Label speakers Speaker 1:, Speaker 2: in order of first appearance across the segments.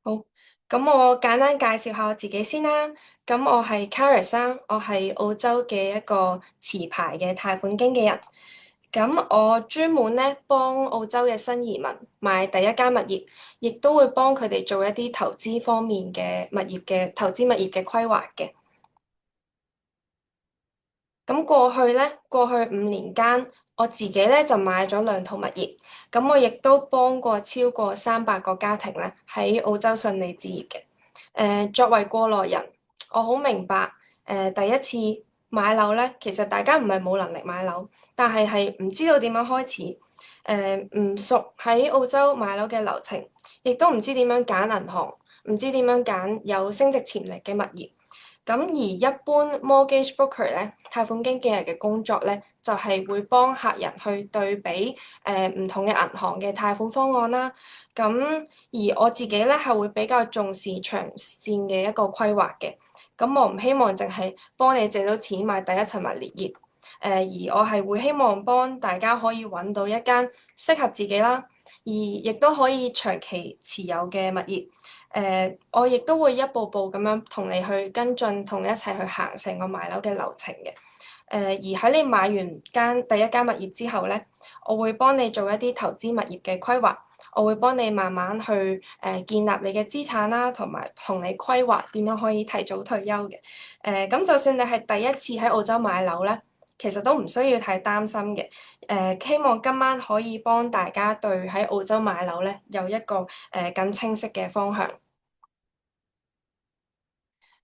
Speaker 1: 好，咁我簡單介紹下我自己先啦。咁我係 Charis 啦，我係澳洲嘅一個持牌嘅貸款經紀人。咁我專門咧幫澳洲嘅新移民買第一間物業，亦都會幫佢哋做一啲投資方面嘅投資物業嘅規劃嘅。咁過去5年間，我自己咧就買咗2套物業，咁我亦都幫過超過300個家庭咧喺澳洲順利置業嘅。作為過來人，我好明白，第一次買樓咧，其實大家唔係冇能力買樓，但係唔知道點樣開始，唔熟喺澳洲買樓嘅流程，亦都唔知點樣揀銀行，唔知點樣揀有升值潛力嘅物業。咁而一般 mortgage broker 咧，貸款經紀人嘅工作咧，就係會幫客人去對比唔同嘅銀行嘅貸款方案啦。咁而我自己咧係會比較重視長線嘅一個規劃嘅。咁我唔希望淨係幫你借到錢買第一層物業，而我係會希望幫大家可以揾到一間適合自己啦，而亦都可以長期持有嘅物業。我亦都會一步步咁樣同你去跟進，同你一齊去行成個買樓嘅流程嘅。而喺你買完第一間物業之後咧，我會幫你做一啲投資物業嘅規劃，我會幫你慢慢去建立你嘅資產啦，同埋同你規劃點樣可以提早退休嘅。咁就算你係第一次喺澳洲買樓咧，其實都唔需要太擔心嘅。希望今晚可以幫大家對喺澳洲買樓咧有一個更清晰嘅方向。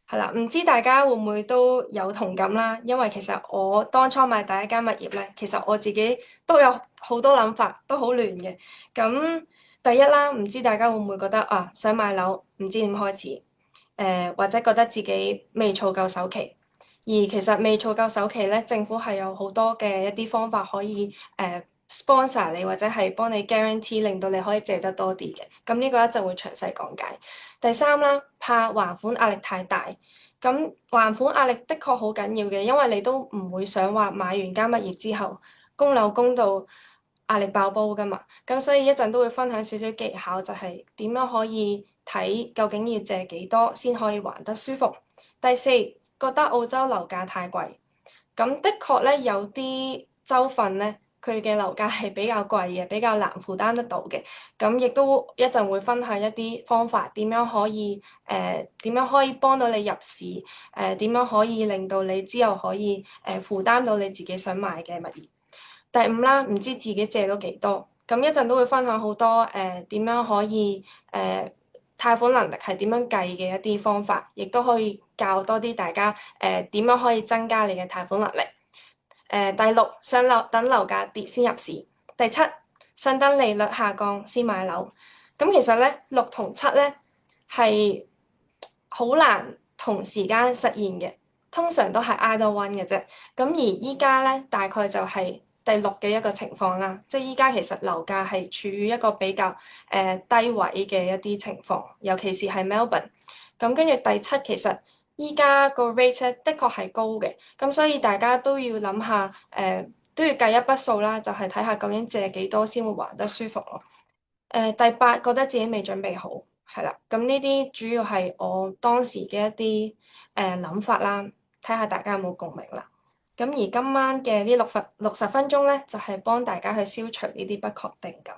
Speaker 1: 係啦，唔知大家會唔會都有同感啦？因為其實我當初買第一間物業咧，其實我自己都有好多諗法，都好亂嘅。咁第一啦，唔知大家會唔會覺得啊，想買樓唔知點開始？或者覺得自己未儲夠首期，而其實未儲夠首期咧，政府係有好多嘅一啲方法可以sponsor 你，或者係幫你 guarantee，令到你可以借得多啲嘅。咁呢個一陣會詳細講解。第三啦，怕還款壓力太大。咁還款壓力的確好緊要嘅，因為你都唔會想話買完間物業之後供樓供到壓力爆煲㗎嘛。咁所以一陣都會分享少少技巧，就係點樣可以睇究竟要借幾多先可以還得舒服。第四，覺得澳洲樓價太貴，咁的確咧有啲州份咧，佢嘅樓價係比較貴嘅，比較難負擔得到嘅。咁亦都一陣會分享一啲方法，點樣可以幫到你入市，點樣可以令到你之後可以負擔到你自己想買嘅物業。第五啦，唔知自己借到幾多，咁一陣都會分享好多點樣可以貸款能力係點樣計嘅一啲方法，亦都可以教多啲大家點樣可以增加你嘅貸款能力。第六，等樓價跌先入市。第七，想等利率下降先買樓。咁其實咧，六同七咧係好難同時間實現嘅，通常都係 either one 嘅啫。咁而依家咧，大概就係第六嘅一個情況啦。即係依家其實樓價係處於一個比較低位嘅一啲情況，尤其是係 Melbourne。咁跟住第七，其實依家個 rate 咧的確係高嘅，咁所以大家都要諗下，都要計一筆數啦，就係睇下究竟借幾多先會還得舒服咯。第八，覺得自己未準備好，係啦，咁呢啲主要係我當時嘅一啲諗法啦，睇下大家有冇共鳴啦。咁而今晚嘅呢60分鐘咧，就係幫大家去消除呢啲不確定感。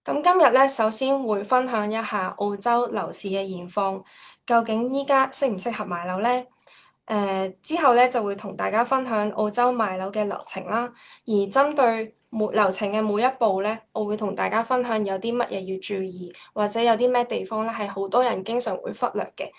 Speaker 1: 咁今日咧，首先會分享一下澳洲樓市嘅現況，究竟依家適唔適合買樓咧？之後咧就會同大家分享澳洲買樓嘅流程啦。而針對流程嘅每一步咧，我會同大家分享有啲乜嘢要注意，或者有啲咩地方咧係好多人經常會忽略嘅。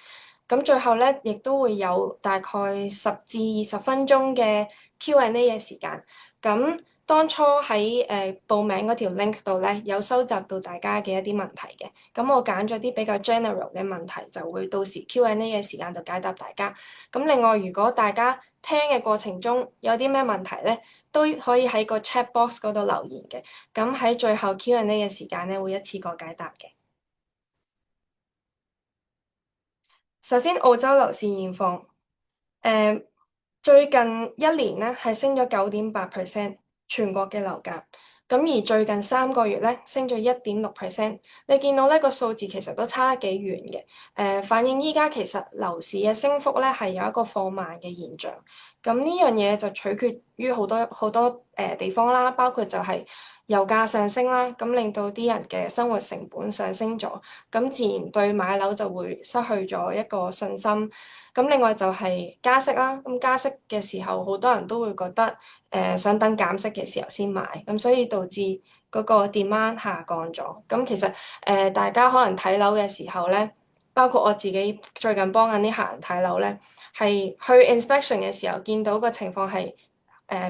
Speaker 1: 咁最後咧，亦都會有大概10至20分鐘嘅 Q&A 嘅時間。咁當初喺報名嗰條 link 度咧，有收集到大家嘅一啲問題嘅。咁我揀咗啲比較 general 嘅問題，就會到時 Q&A 嘅時間就解答大家。咁另外，如果大家聽嘅過程中有啲咩問題咧，都可以喺個 chat box 嗰度留言嘅。咁喺最後 Q&A 嘅時間咧，會一次過解答嘅。首先，澳洲樓市現況，誒、最近一年咧係升咗9.8%，全國嘅樓價。咁而最近3個月咧升咗1.6%，你見到呢個數字其實都差得幾遠嘅，反映依家其實樓市嘅升幅咧係有一個放慢嘅現象。咁呢樣嘢就取決於好多好多地方啦，包括就係油價上升啦，咁令到啲人嘅生活成本上升咗，咁自然對買樓就會失去咗一個信心。咁另外就係加息啦，咁加息嘅時候好多人都會覺得想等減息嘅時候先買，咁所以導致嗰個 demand 下降咗。咁其實大家可能睇樓嘅時候咧，包括我自己最近幫緊啲客人睇樓咧，係去 inspection 嘅時候見到個情況係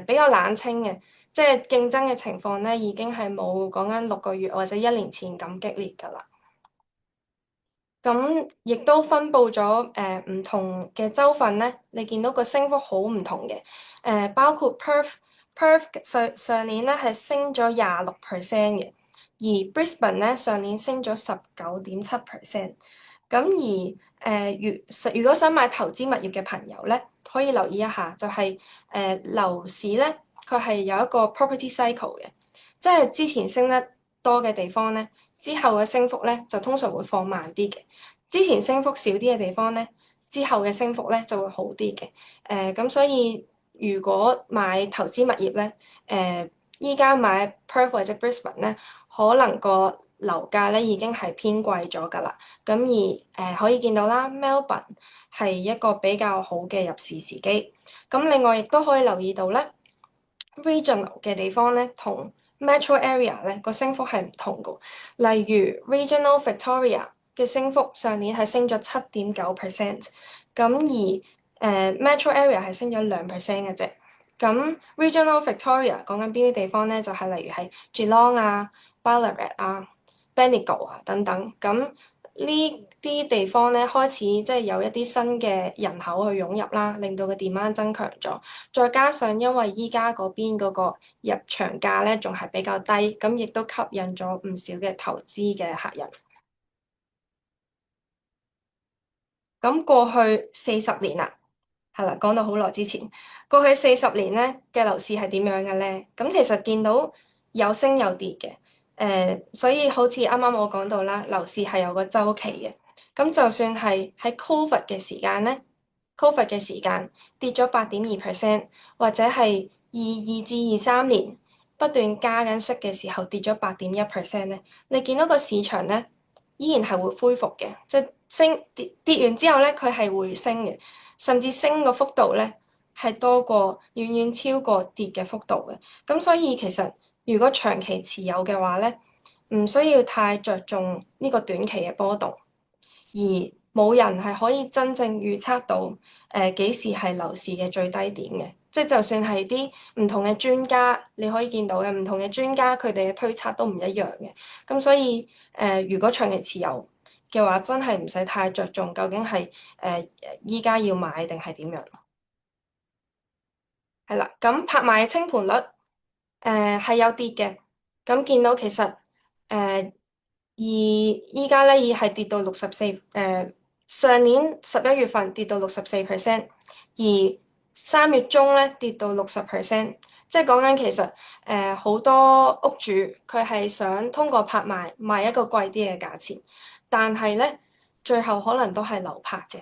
Speaker 1: 比較冷清嘅，即係競爭嘅情況咧已經係冇講緊6個月或者1年前咁激烈㗎啦。咁亦都分佈咗唔同嘅州份咧，你見到個升幅好唔同嘅，包括 Perth 上年咧係升咗26% 嘅，而 Brisbane 咧上年升咗19.7%。咁而如果想買投資物業嘅朋友咧，可以留意一下，就係樓市咧，佢係有一個 property cycle 嘅，即係之前升得多嘅地方咧，之後嘅升幅咧就通常會放慢啲嘅。之前升幅少啲嘅地方咧，之後嘅升幅咧就會好啲嘅。咁所以如果買投資物業咧，依家買 Perth 或者 Brisbane 咧，可能個樓價咧已經係偏貴咗㗎啦。咁而可以見到啦，Melbourne 係一個比較好嘅入市時機。咁另外亦都可以留意到咧，regional 嘅地方咧同 metro area 咧個升幅係唔同嘅。例如 Regional Victoria 嘅升幅上年係升咗7.9%，咁而metro area 係升咗2% 嘅啫。咁 Regional Victoria 講緊邊啲地方咧？就係例如係 Geelong 啊、Ballarat 啊、Bendigo 啊等等。咁呢啲地方咧開始即係有一啲新嘅人口去湧入啦，令到個 demand 增強咗。再加上因為依家嗰邊嗰個入場價咧仲係比較低，咁亦都吸引咗唔少嘅投資嘅客人。咁過去40年啦，係啦，講到好耐之前，過去40年咧嘅樓市係點樣嘅咧？咁其實見到有升有跌嘅，所以好似啱啱我講到啦，樓市係有個週期嘅。咁就算係喺 Covid 嘅時間咧，Covid 嘅時間跌咗8.2%，或者係22至23年不斷加緊息嘅時候跌咗8.1%咧，你見到個市場咧依然係會恢復嘅，即係跌完之後咧，佢係會升嘅，甚至升個幅度咧係多過遠遠超過跌嘅幅度嘅。咁所以其實如果長期持有嘅話咧，唔需要太着重呢個短期嘅波動，而冇人係可以真正預測到幾時係樓市嘅最低點嘅。即係就算係啲唔同嘅專家，你可以見到嘅唔同嘅專家，佢哋嘅推測都唔一樣嘅。咁所以如果長期持有嘅話，真係唔使太着重究竟係依家要買定係點樣。係啦，咁拍賣清盤率係有跌嘅。咁見到其實而依家咧已係跌到64，上年11月份跌到64%，而3月中咧跌到60%，即係講緊其實好多屋主佢係想通過拍賣賣一個貴啲嘅價錢，但係咧最後可能都係流拍嘅。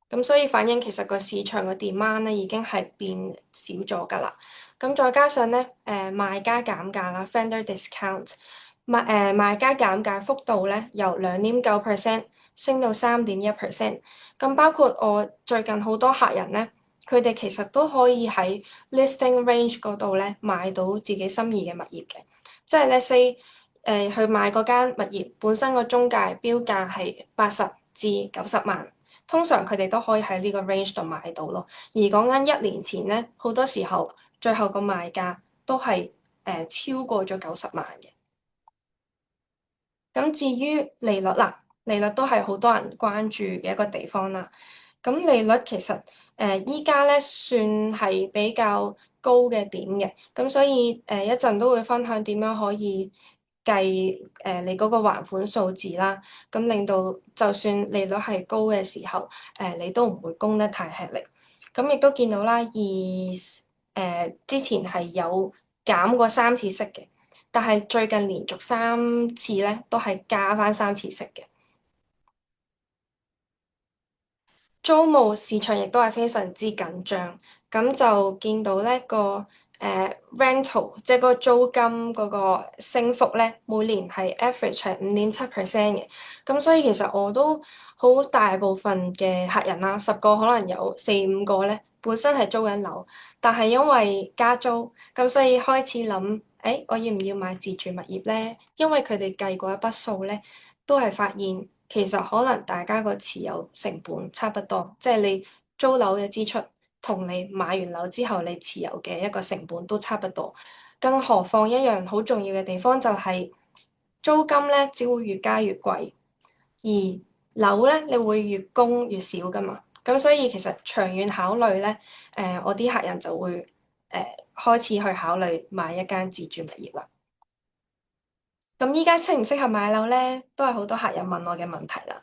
Speaker 1: 咁所以反映其實個市場嘅 demand 咧已經係變少咗㗎啦。咁再加上咧，賣家減價啦，vendor discount，賣家減價幅度咧由2.9% 升到3.1%。咁包括我最近好多客人咧，佢哋其實都可以喺 listing range 嗰度咧買到自己心儀嘅物業嘅。即係 let's say 去買嗰間物業本身個中介標價係80至90萬。通常佢哋都可以喺呢個 range 度買到咯，而講緊1年前咧，好多時候最後個賣價都係超過咗90萬嘅。咁至於利率啦，利率都係好多人關注嘅一個地方啦。咁利率其實依家咧算係比較高嘅點嘅，咁所以一陣都會分享點樣可以計你嗰個還款數字啦，咁令到就算利率係高嘅時候，你都唔會供得太吃力。咁亦都見到啦，之前係有減過三次息嘅，但係最近連續3次咧都係加翻3次息嘅。租務市場亦都係非常之緊張，咁就見到咧個rental，即係嗰個租金嗰個升幅咧，每年係 average 係5.7% 嘅。咁所以其實我都好大部分嘅客人啦，10個可能有4、5個咧本身係租緊樓，但係因為加租，咁所以開始諗，誒我要唔要買自住物業咧？因為佢哋計過一筆數咧。都係發現其實可能大家個持有成本差不多，即係你租樓嘅支出同你買完樓之後你持有嘅一個成本都差不多。更何況一樣好重要嘅地方就係租金咧，只會越加越貴，而樓咧你會越供越少㗎嘛。咁所以其實長遠考慮咧，我啲客人就會開始去考慮買一間自住物業啦。咁依家適唔適合買樓咧，都係好多客人問我嘅問題啦。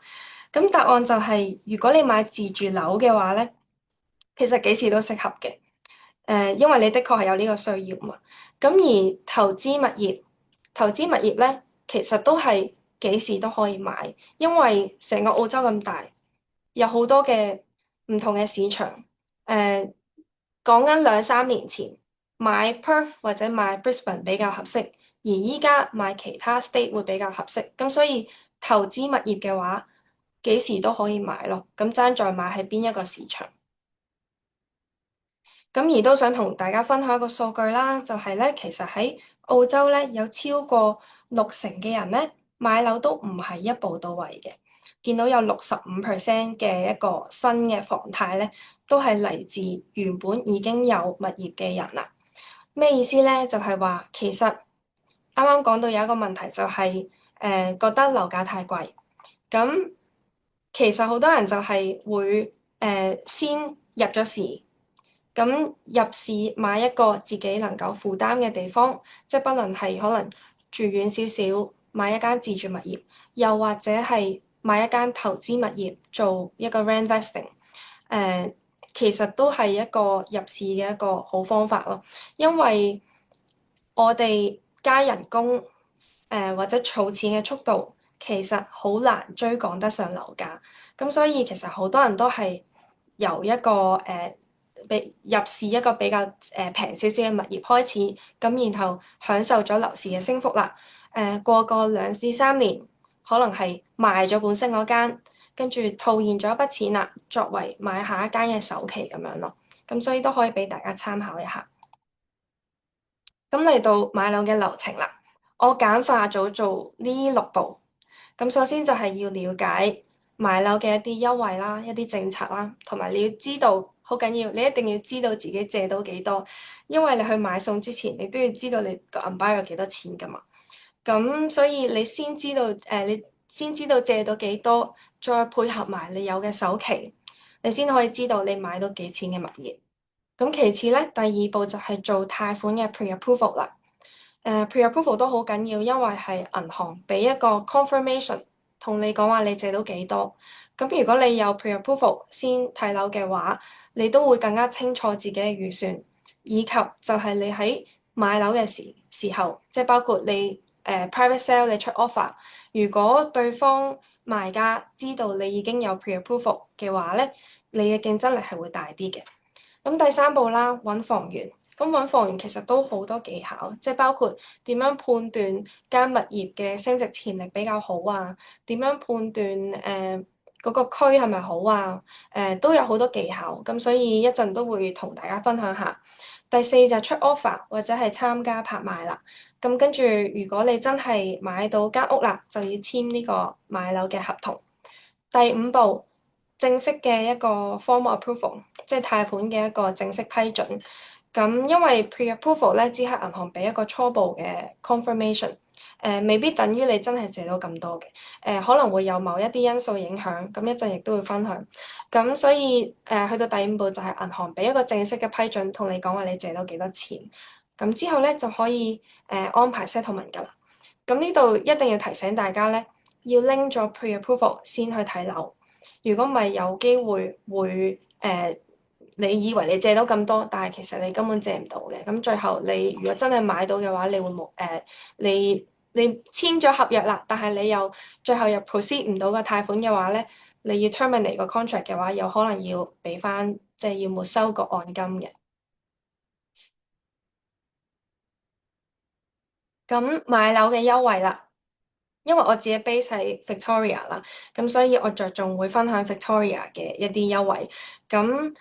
Speaker 1: 咁答案就係，如果你買自住樓嘅話咧，其實幾時都適合嘅。因為你的確係有呢個需要嘛。咁而投資物業咧，其實都係幾時都可以買，因為成個澳洲咁大，有好多嘅唔同嘅市場。誒，講緊2、3年前買 Perth 或者買 Brisbane 比較合適，而依家買其他 state 會比較合適。咁所以投資物業嘅話，幾時都可以買咯。咁爭在買喺邊一個市場。咁而都想同大家分享一個數據啦，就係咧，其實喺澳洲咧有超過60成嘅人咧買樓都唔係一步到位嘅，見到有65% 嘅一個新嘅房貸咧，都係嚟自原本已經有物業嘅人啦。咩意思咧？就係話其實啱啱講到有一個問題就係覺得樓價太貴，咁其實好多人就係會先入咗市。咁入市買一個自己能夠負擔嘅地方，即係不論係可能住遠少少，買一間自住物業，又或者係買一間投資物業做一個 reinvesting，其實都係一個入市嘅一個好方法咯。因為我哋加人工，或者儲錢嘅速度，其實好難追趕得上樓價。咁所以其實好多人都係由一個入市一個比較平少少嘅物業開始，咁然後享受咗樓市嘅升幅啦。過個2、3年，可能係賣咗本身嗰間，跟住套現咗一筆錢啦，作為買下一間嘅首期咁樣咯。咁所以都可以俾大家參考一下。咁嚟到買樓嘅流程啦，我簡化咗做呢6步。咁首先就係要了解買樓嘅一啲優惠啦、一啲政策啦，同埋你要知道好緊要，你一定要知道自己借到幾多，因為你去買餸之前，你都要知道你個銀包有幾多錢噶嘛。咁所以你先知道你先知道借到幾多，再配合埋你有嘅首期，你先可以知道你買到幾錢嘅物業。咁其次咧，第二步就係做貸款嘅 pre-approval 啦。pre-approval 都好緊要，因為係銀行俾一個 confirmation 同你講話你借到幾多。咁如果你有 pre-approval 先睇樓嘅話，你都會更加清楚自己嘅預算，以及就係你喺買樓嘅時候，即係包括你private sale 你出 offer，如果對方賣家知道你已經有 pre-approval 嘅話咧，你嘅競爭力係會大啲嘅。咁第三步啦，揾房源。咁揾房源其實都好多技巧，即係包括點樣判斷間物業嘅升值潛力比較好啊？點樣判斷嗰個區係咪好啊？都有好多技巧，咁所以一陣都會同大家分享下。第四就係出 offer 或者係參加拍賣啦。咁跟住，如果你真係買到間屋啦，就要簽呢個買樓嘅合同。第五步，正式嘅一個 formal approval，即係貸款嘅一個正式批准。咁因為 pre-approval 咧，只係銀行俾一個初步嘅 confirmation，未必等於你真係借到咁多嘅，可能會有某一啲因素影響，咁一陣亦都會分享。咁所以去到第五步就係銀行俾一個正式嘅批准，同你講話你借到幾多錢，咁之後咧就可以安排 settlement 㗎啦。咁呢度一定要提醒大家咧，要拎咗 pre-approval 先去睇樓，如果唔係有機會會你以為你借到咁多，但係其實你根本借唔到嘅。咁最後你如果真係買到嘅話，你會冇你簽咗合約啦，但係你又最後又 proceed 唔到個貸款嘅話咧，你要 terminate 個 contract 嘅話，有可能要俾翻即係要沒收個按金嘅。咁買樓嘅優惠啦。因為我自己 base 喺 Victoria 啦，咁所以我着重會分享 Victoria 嘅一啲優惠。咁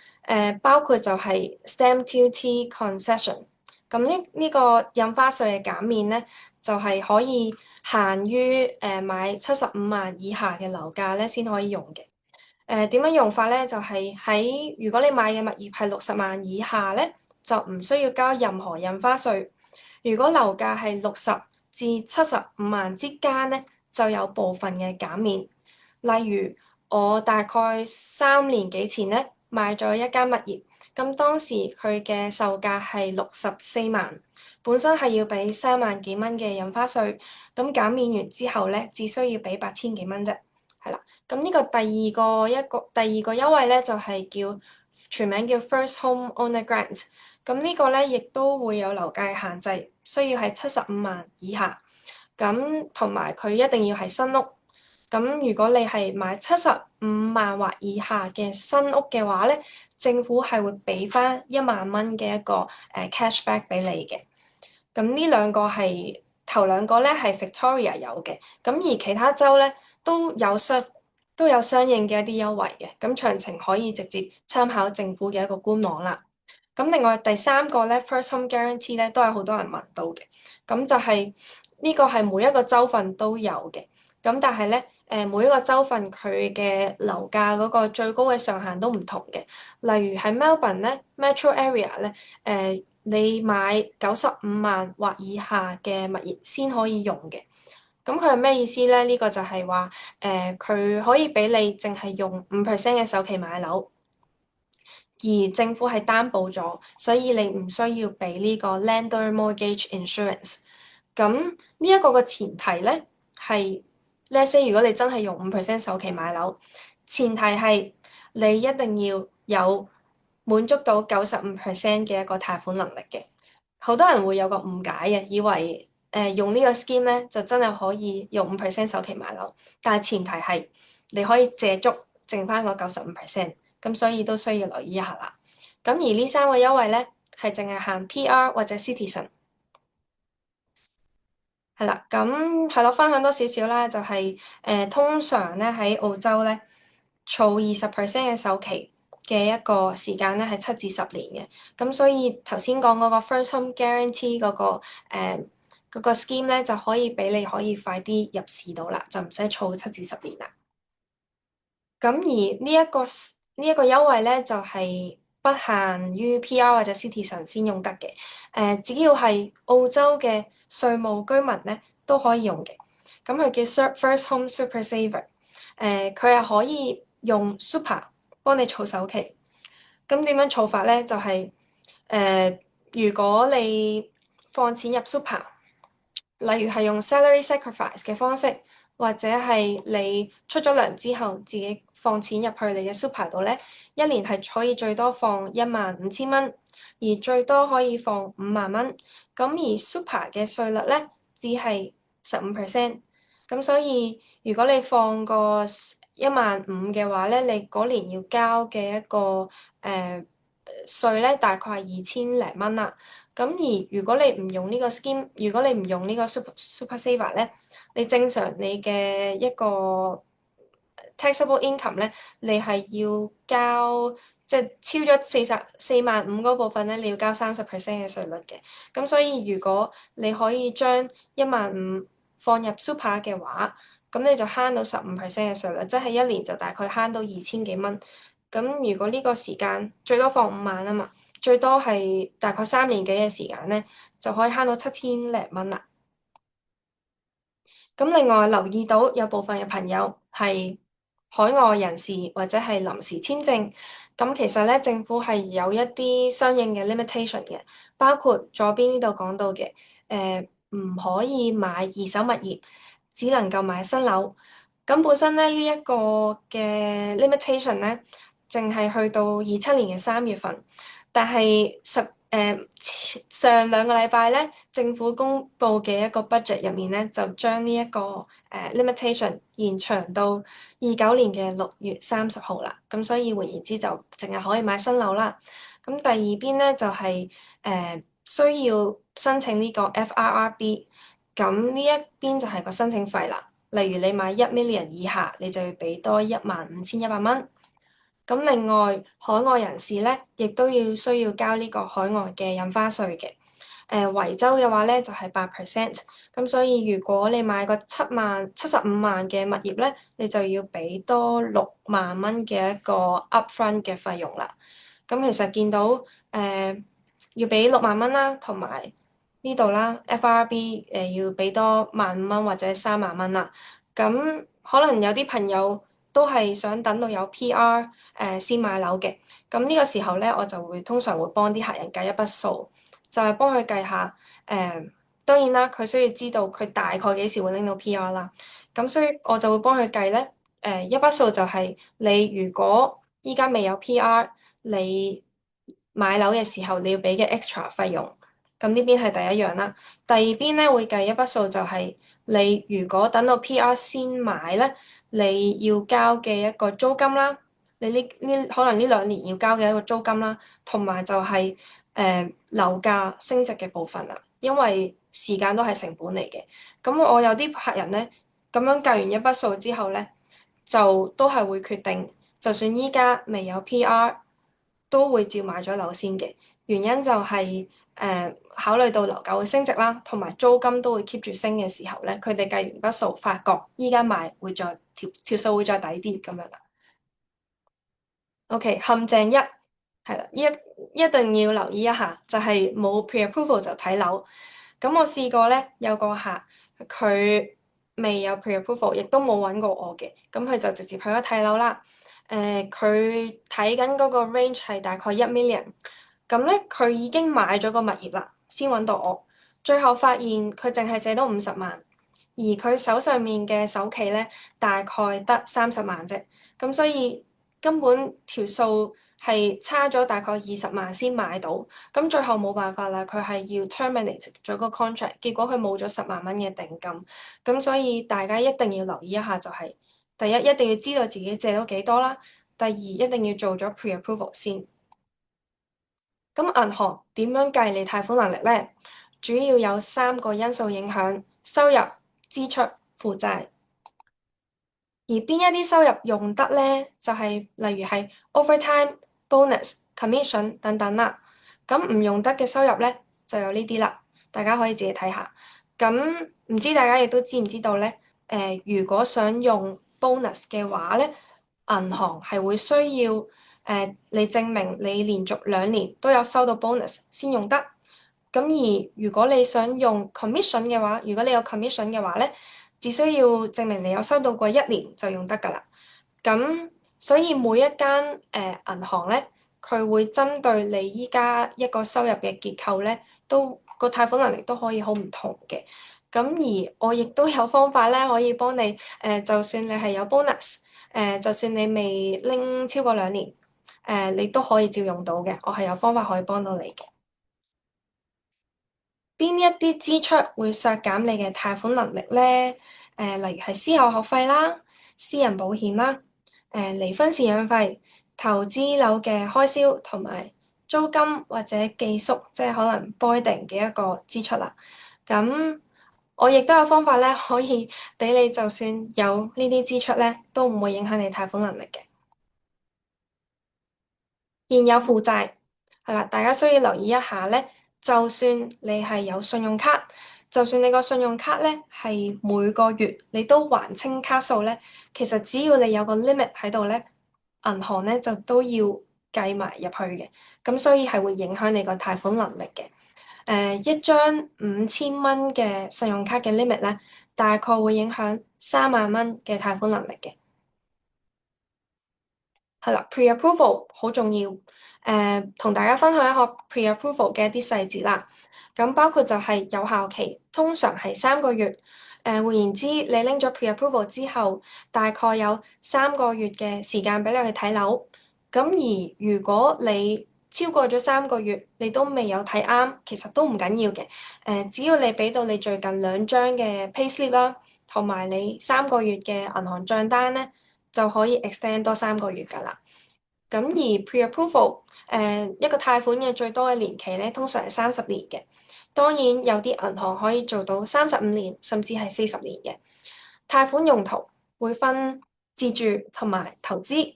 Speaker 1: 包括就係 Stamp Duty Concession。咁呢個印花稅嘅減免咧，就係可以限於買75萬以下嘅樓價咧先可以用嘅。點樣用法咧？就係喺如果你買嘅物業係60萬以下咧，就唔需要交任何印花稅。如果樓價係60至75萬之間咧，就有部分嘅減免。例如我大概3年幾前咧買咗一間物業，咁當時佢嘅售價係64萬，本身係要俾3萬幾蚊嘅印花稅，咁減免完之後咧，只需要俾8000幾蚊啫。係啦，咁呢個第二個優惠咧，就係叫全名叫 First Home Owner Grant。咁呢個咧亦都會有樓價限制，需要係75萬以下。咁同埋佢一定要係新屋。咁如果你係買75萬或以下嘅新屋嘅話咧，政府係會俾翻1萬蚊嘅一個cashback 俾你嘅。咁呢兩個係頭兩個咧係 Victoria 有嘅，咁而其他州咧都有相應嘅一啲優惠嘅。咁詳情可以直接參考政府嘅一個官網啦。咁另外第三個咧，First Home Guarantee 咧都有好多人問到嘅。咁就係呢個係每一個州份都有嘅。咁但係咧，每一個州份佢嘅樓價嗰個最高嘅上限都唔同嘅。例如喺 Melbourne 咧，Metro Area 咧，你買95萬或以下嘅物業先可以用嘅。咁佢係咩意思咧？呢個就係話，佢可以俾你淨係用5%嘅首期買樓。而政府係擔保咗，所以你唔需要俾呢個 Lender Mortgage Insurance。咁呢一個嘅前提咧係，let's say 如果你真係用5%首期買樓，前提係你一定要有滿足到95%嘅一個貸款能力嘅。好多人會有個誤解嘅，以為用呢個 scheme 咧就真係可以用5% 首期買樓，但係前提係你可以借足剩翻個95%。咁所以都需要留意一下啦。咁而呢三個優惠咧，係淨係限 PR 或者 Citizen。係啦，咁係咯，分享多少少啦，就係通常咧喺澳洲咧，儲20% 嘅首期嘅一個時間咧係7至10年嘅。咁所以頭先講嗰個 First Home Guarantee 嗰個 scheme 咧，就可以俾你可以快啲入市到啦，就唔使儲7至10年啦。咁而呢一個優惠咧，就係不限於 PR 或者 Citizen 先用得嘅。只要係澳洲嘅稅務居民咧，都可以用嘅。咁佢叫 First Home Super Saver。佢係可以用 Super 幫你儲首期。咁點樣儲法咧？就係如果你放錢入 Super，例如係用 salary sacrifice 嘅方式，或者係你出咗糧之後自己放錢入去你嘅 super 度咧，一年係可以最多放15000蚊，而最多可以放5萬蚊。咁而 super 嘅稅率咧只係15%。咁所以如果你放個15000嘅話咧，你嗰年要交嘅一個稅咧大概係2000零蚊啦。咁而如果你唔用呢個 scheme，如果你唔用呢個 super saver 咧，你正常你嘅一個 taxable income 咧，你係要交即係超咗4萬5嗰部分咧，你要交30% 嘅稅率嘅。咁所以如果你可以將15000放入 super 嘅話，咁你就慳到15% 嘅稅率，即係一年就大概慳到2000幾蚊。咁如果呢個時間最多放5萬啊嘛，最多係大概3年幾嘅時間咧，就可以慳到7000零蚊啦。咁另外留意到有部分嘅朋友係海外人士或者係臨時簽證，咁其實咧政府係有一啲相應嘅 limitation 嘅，包括左邊呢度講到嘅，唔可以買二手物業，只能夠買新樓。咁本身咧呢一個嘅 limitation 咧，淨係去到27年嘅3月份，但係上兩個禮拜咧，政府公布嘅一個 budget 入面咧，就將呢一個limitation 延長到29年嘅6月30號啦。咁所以換言之，就淨係可以買新樓啦。咁第二邊咧就係需要申請呢個 FRRB，咁呢一邊就係個申請費啦。例如你買1 million 以下，你就要俾多15,100蚊。咁另外海外人士咧，亦都需要交呢個海外嘅印花稅嘅。維州嘅話咧就係8%，咁所以如果你買個75萬嘅物業咧，你就要俾多6萬蚊嘅一個 upfront 嘅費用啦。咁其實見到要俾6萬蚊啦，同埋呢度啦，FRB 要俾多15,000蚊或者3萬蚊啦。咁可能有啲朋友都係想等到有 PR 先買樓嘅。咁呢個時候咧，我就通常會幫啲客人計一筆數，就係幫佢計下當然啦，佢需要知道佢大概幾時會拎到 PR 啦。咁所以我就會幫佢計咧一筆數，就係你如果依家未有 PR，你買樓嘅時候你要俾嘅 extra 費用。咁呢邊係第一樣啦。第二邊咧會計一筆數，就係你如果等到 PR 先買咧，你要交嘅一個租金啦。你可能呢2年要交嘅一個租金啦，同埋就係樓價升值嘅部分啦。因為時間都係成本嚟嘅。咁我有啲客人咧，咁樣計完一筆數之後咧，就都係會決定，就算依家未有 PR，都會照買咗樓先嘅。原因就係考慮到樓價會升值啦，同埋租金都會 keep 住升嘅時候咧，佢哋計完筆數，發覺依家買會再條數會再抵啲咁樣啦。OK，陷阱一係啦，一定要留意一下，就係冇 pre-approval 就睇樓。咁我試過咧，有個客佢未有 pre-approval，亦都冇揾過我嘅，咁佢就直接去咗睇樓啦。佢睇緊嗰個 range 係大概1 million，咁咧佢已經買咗個物業啦，先揾到我。最後發現佢淨係借到50萬，而佢手上面嘅首期咧大概得30萬啫，咁所以根本條數係差咗大概20萬先買到，咁最後冇辦法啦，佢係要 terminate 咗個 contract，結果佢冇咗10萬蚊嘅定金，咁所以大家一定要留意一下，就係第一一定要知道自己借到幾多啦，第二一定要做咗 pre-approval 先。咁銀行點樣計你貸款能力咧？主要有3個因素影響：收入、支出、負債。而邊一啲收入用得咧，就係例如係 overtime、bonus、commission 等等啦。咁唔用得嘅收入咧，就有呢啲啦。大家可以自己睇下。咁唔知大家亦都知唔知道咧？如果想用 bonus 嘅話咧，銀行係會需要你證明你連續2年都有收到 bonus 先用得。咁而如果你想用 commission 嘅話，如果你有 commission 嘅話咧，只需要證明你有收到過1年就用得㗎啦。咁所以每一間銀行咧，佢會針對你依家一個收入嘅結構咧，都個貸款能力都可以好唔同嘅。咁而我亦都有方法咧，可以幫你就算你係有 bonus，就算你未拎超過2年，你都可以照用到嘅。我係有方法可以幫到你嘅。邊一啲支出會削減你嘅貸款能力咧？例如係私校學費啦、私人保險啦、離婚贍養費、投資樓嘅開銷同埋租金或者寄宿，即係可能 boarding 嘅一個支出啦。咁我亦都有方法咧，可以俾你就算有呢啲支出咧，都唔會影響你貸款能力嘅。現有負債係啦，大家需要留意一下咧。就算你係有信用卡，就算你個信用卡咧係每個月你都還清卡數咧，其實只要你有個 limit 喺度咧，銀行咧就都要計埋入去嘅。咁所以係會影響你個貸款能力嘅。一張5000蚊嘅信用卡嘅 limit 咧，大概會影響3萬蚊嘅貸款能力嘅。係啦，pre-approval 好重要。同大家分享一個 pre-approval 嘅一啲細節啦。咁包括就係有效期，通常係3個月。換言之，你拎咗 pre-approval 之後，大概有3個月嘅時間俾你去睇樓。咁而如果你超過咗3個月，你都未有睇啱，其實都唔緊要嘅。只要你俾到你最近2張嘅 payslip 啦，同埋你3個月嘅銀行帳單咧，就可以 extend 多3個月㗎啦。咁而 pre-approval 一個貸款嘅最多嘅年期咧，通常係30年嘅。當然有啲銀行可以做到35年，甚至係40年嘅。貸款用途會分自住同埋投資。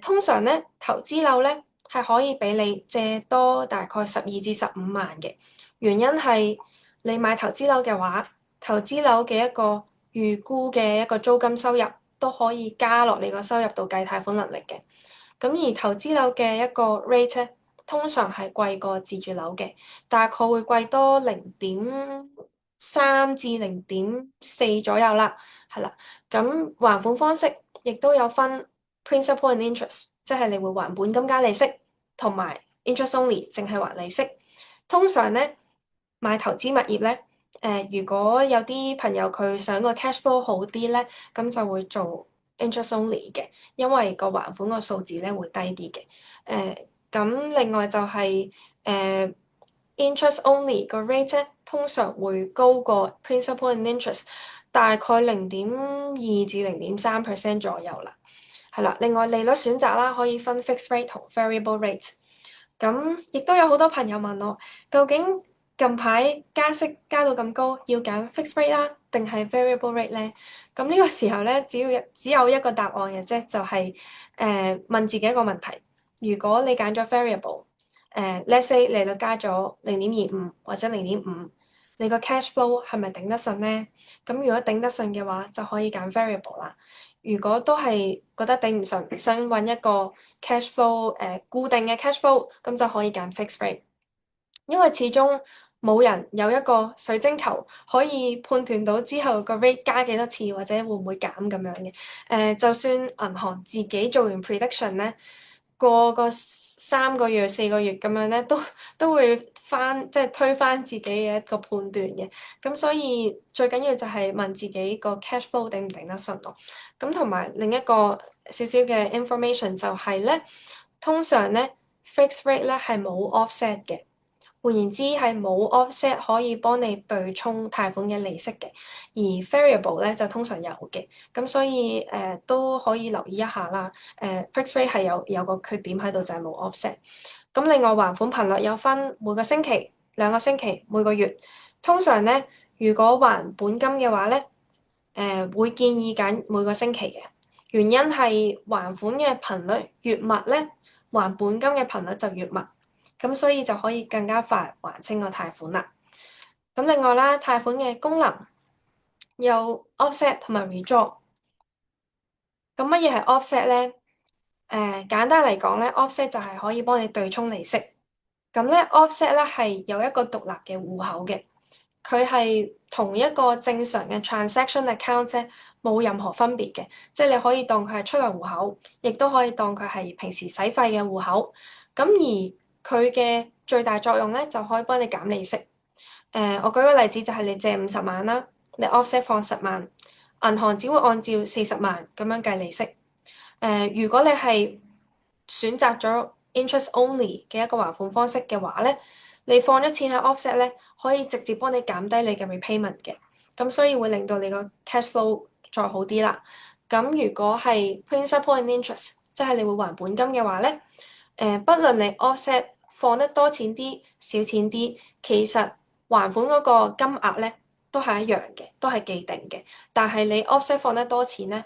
Speaker 1: 通常咧投資樓咧係可以俾你借多大概12至15萬嘅。原因係你買投資樓嘅話，投資樓嘅一個預估嘅一個租金收入都可以加落你個收入度計貸款能力嘅。咁而投資樓嘅一個 rate 咧，通常係貴過自住樓嘅，大概會貴多0.3至0.4左右啦，係啦。咁還款方式亦都有分 principal and interest，即係你會還本金加利息，同埋 interest only，淨係還利息。通常咧買投資物業咧，如果有啲朋友佢想個 cash flow 好啲咧，咁就會做 interest only 嘅。因為個還款個數字咧會低啲嘅。咁另外就係interest only 個 rate 咧，通常會高過 principal and interest，大概0.2至0.3%左右啦。係啦，另外利率選擇啦，可以分 fixed rate 同 variable rate。咁亦都有好多朋友問我，究竟近排加息加到咁高，要揀 fixed rate 啦，定係 variable rate 咧？咁呢個時候咧，只有一個答案嘅啫，就係問自己一個問題：如果你揀咗 variable，let's say 利率加咗0.25或者0.5，你個 cash flow 係咪頂得順咧？咁如果頂得順嘅話，就可以揀 variable 啦。如果都係覺得頂唔順，想揾一個 cash flow 固定嘅 cash flow，咁就可以揀 fixed rate。因為始終冇人有一個水晶球可以判斷到之後個 rate 加幾多次或者會唔會減咁樣嘅。就算銀行自己做完 prediction 咧，過個3個月、4個月咁樣咧，都會即係推翻自己嘅一個判斷嘅。咁所以最緊要就係問自己個 cash flow 頂唔頂得順咯。咁同埋另一個少少嘅 information 就係咧，通常咧 fixed rate 咧係冇 offset 嘅。換言之係冇 offset 可以幫你對沖貸款嘅利息嘅，而 variable 咧就通常有嘅。咁所以都可以留意一下啦。fixed rate 係有個缺點喺度，就係冇 offset。咁另外還款頻率有分每個星期、2個星期、每個月。通常咧，如果還本金嘅話咧，會建議揀每個星期嘅。原因係還款嘅頻率越密咧，還本金嘅頻率就越密。咁所以就可以更加快還清個貸款啦。咁另外啦，貸款嘅功能有 offset 同埋 withdraw。咁乜嘢係 offset 咧？簡單嚟講咧，offset 就係可以幫你對沖利息。咁咧，offset 咧係有一個獨立嘅戶口嘅，佢係同一個正常嘅 transaction account 啫，冇任何分別嘅。即係你可以當佢係出糧戶口，亦都可以當佢係平時使費嘅戶口。咁而佢嘅最大作用咧，就可以幫你減利息。我舉個例子，就係你借50萬啦，你 offset 放10萬，銀行只會按照40萬咁樣計利息。如果你係選擇咗 interest only 嘅一個還款方式嘅話咧，你放咗錢喺 offset 咧，可以直接幫你減低你嘅 repayment 嘅。咁所以會令到你個 cash flow 再好啲啦。咁如果係 principal and interest，即係你會還本金嘅話咧，不論你 offset 放得多錢啲、少錢啲，其實還款嗰個金額咧都係一樣嘅，都係既定嘅。但係你 offset 放得多錢咧，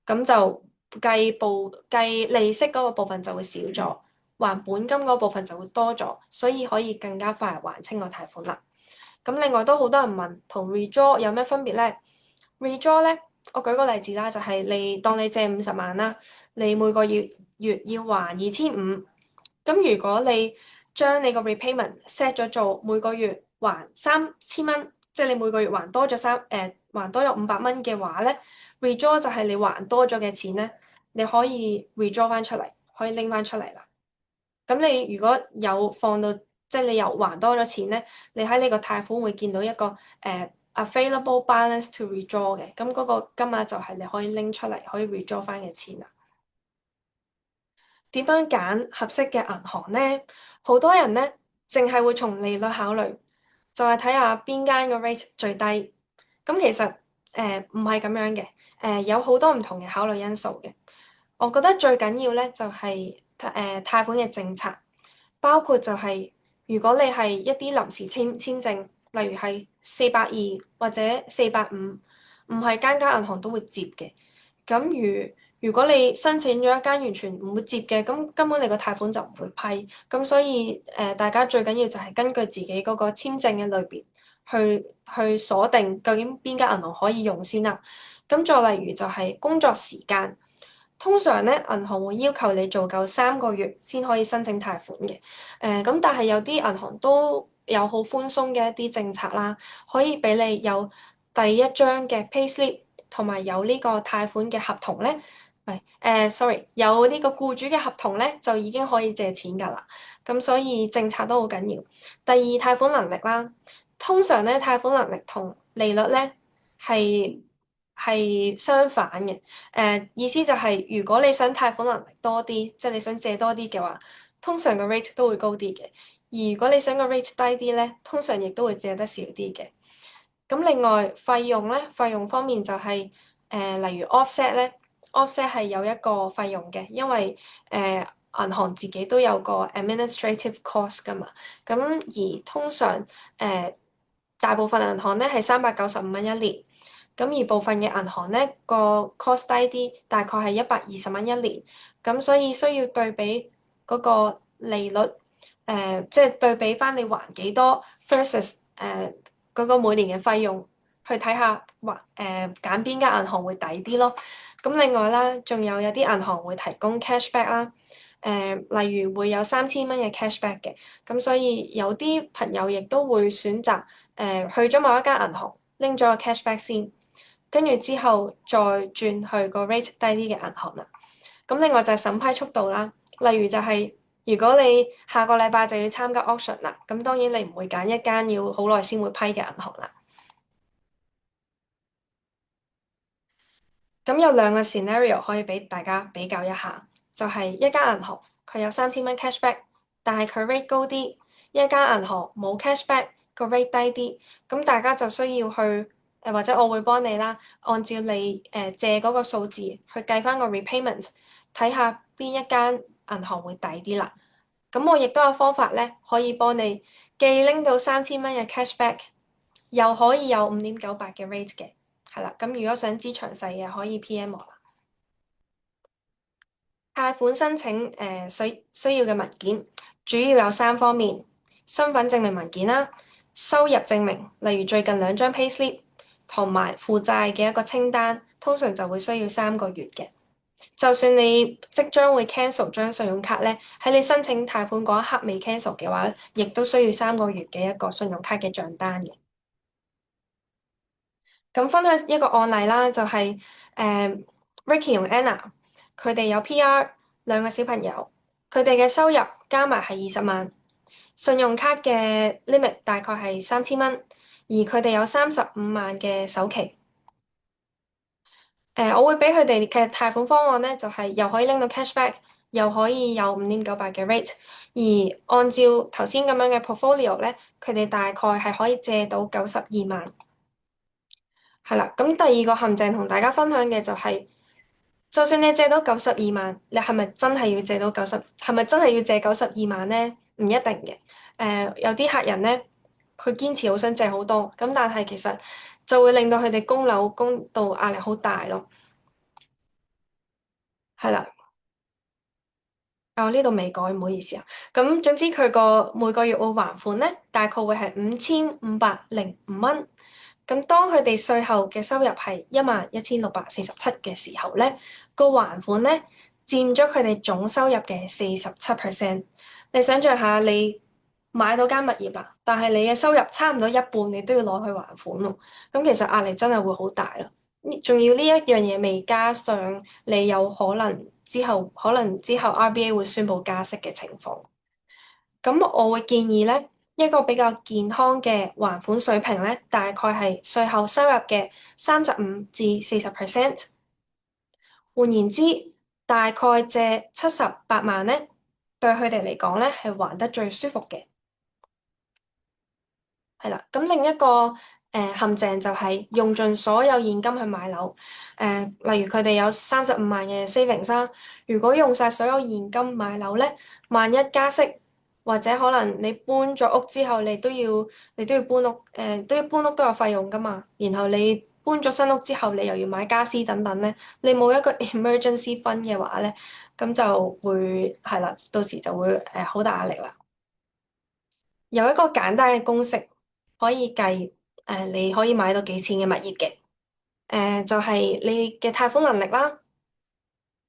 Speaker 1: 咁就計利息嗰個部分就會少咗，還本金嗰部分就會多咗，所以可以更加快還清個貸款啦。咁另外都好多人問，同 redraw 有咩分別咧？redraw 咧，我舉個例子啦，就係當你借50萬啦，你每個月要還2500。咁如果你將你個 repayment set 咗做每個月還3000蚊，即係你每個月還多咗500蚊嘅話咧，redraw 就係你還多咗嘅錢咧，你可以 redraw 翻出嚟，可以拎翻出嚟啦。咁你如果有放到，即係你又還多咗錢咧，你喺你個貸款會見到一個available balance to redraw 嘅，咁嗰個金額就係你可以拎出嚟可以 redraw 翻嘅錢啦。點樣揀合適嘅銀行呢？好多人呢，淨係會從利率考慮，就係睇下邊間個 rate 最低。咁其實唔係咁樣嘅，有好多唔同嘅考慮因素嘅。我覺得最緊要咧就係貸款嘅政策，包括就係如果你係一啲臨時簽證，例如係482或者485，唔係間間銀行都會接嘅。咁如果你申請咗一間完全唔會接嘅，咁根本你個貸款就唔會批。咁所以大家最緊要就係根據自己嗰個簽證嘅類別去鎖定究竟邊間銀行可以用先啦。咁再例如就係工作時間。通常咧，銀行會要求你做夠3個月先可以申請貸款嘅。咁但係有啲銀行都有好寬鬆嘅一啲政策啦，可以俾你有第一張嘅 payslip，同埋有呢個貸款嘅合同咧，唔係sorry，有呢個僱主嘅合同咧，就已經可以借錢㗎啦。咁所以政策都好緊要。第二，貸款能力啦，通常咧貸款能力同利率咧係係相反嘅。意思就係如果你想貸款能力多啲，即係你想借多啲嘅話，通常個 rate 都會高啲嘅。而如果你想個 rate 低啲咧，通常亦都會借得少啲嘅。咁另外費用咧，費用方面就係例如 offset 咧，offset 係有一個費用嘅，因為銀行自己都有個 administrative cost 噶嘛。咁而通常大部分銀行咧係395蚊一年。咁而部分嘅銀行咧個 cost 低啲，大概係120蚊一年。咁所以需要對比嗰個利率，即係對比翻你還幾多 versus 嗰個每年嘅費用，去睇下揀邊間銀行會抵啲咯。咁另外啦，仲有啲銀行會提供 cashback 啦，例如會有3000蚊嘅 cashback 嘅。咁所以有啲朋友亦都會選擇去咗某一間銀行拎咗個 cashback 先。跟住之後再轉去個 rate 低啲嘅銀行啦。咁另外就係審批速度啦，例如就係如果你下個禮拜就要參加 auction 啦，咁當然你唔會揀一間要好耐先會批嘅銀行啦。咁有兩個 scenario 可以俾大家比較一下，就係一間銀行佢有3000蚊 cashback，但係佢 rate 高啲；一間銀行冇 cashback，個 rate 低啲。咁大家就需要去或者我會幫你啦，按照你借嗰個數字去計翻個 repayment，睇下邊一間銀行會抵啲啦。咁我亦都有方法咧，可以幫你既拎到3000蚊嘅 cashback，又可以有5.98嘅 rate 嘅。係啦，咁如果想知詳細嘅，可以 PM 我啦。貸款申請需要嘅文件主要有3方面：身份證明文件啦、收入證明，例如最近2張 payslip，同埋負債嘅一個清單，通常就會需要3個月嘅。就算你即將會 cancel 張信用卡咧，喺你申請貸款嗰一刻未 cancel 嘅話咧，亦都需要3個月嘅一個信用卡嘅帳單嘅。咁分享一個案例啦，就係Ricky 同 Anna，佢哋有 PR 2個小朋友，佢哋嘅收入加埋係20萬，信用卡嘅 limit 大概係3000蚊，而佢哋有35萬嘅首期。我會俾佢哋嘅貸款方案咧，就係又可以拎到 cashback，又可以有5.98嘅 rate，而按照頭先咁樣嘅 portfolio 咧，佢哋大概係可以借到92萬。係啦，咁第二個陷阱同大家分享嘅就係，就算你借到92萬，你係咪真係要借到係咪真係要借92萬咧？唔一定嘅。有啲客人咧，佢堅持好想借好多，咁但係其實就會令到佢哋供樓供到壓力好大咯。係啦。呢度未改，唔好意思啊。咁總之佢個每個月會還款咧，大概會係5505蚊。咁當佢哋稅後嘅收入係11647嘅時候咧，個還款咧佔咗佢哋總收入嘅47%。你想象下，你買到間物業啦，但係你嘅收入差唔多一半，你都要攞去還款咯。咁其實壓力真係會好大咯。仲要呢一樣嘢未加上，你有可能之後 RBA 會宣布加息嘅情況。咁我會建議咧，一個比較健康嘅還款水平咧，大概係稅後收入嘅35至40%。換言之，大概借78萬咧，對佢哋嚟講咧係還得最舒服嘅。係啦，咁另一個陷阱就係用盡所有現金去買樓。例如佢哋有35萬嘅 savings 啦，如果用晒所有現金買樓咧，萬一加息或者可能你搬咗屋之後，你都要搬屋，都要搬屋都有費用噶嘛。然後你搬咗新屋之後，你又要買家私等等咧，你冇一個 emergency fund 嘅話咧，咁就會係啦，到時就會好大壓力啦。有一個簡單嘅公式可以計，你可以買到幾錢嘅物業嘅，就係你嘅貸款能力啦，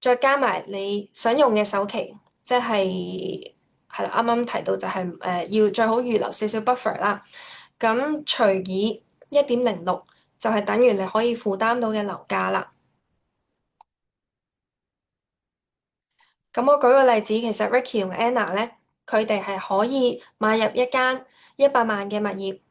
Speaker 1: 再加埋你想用嘅首期，即係係啦，啱啱提到就係要最好預留少少 buffer 啦，咁除以1.06就係等於你可以負擔到嘅樓價啦。咁我舉個例子，其實 Ricky 同 Anna 咧，佢哋係可以買入一間100萬嘅物業。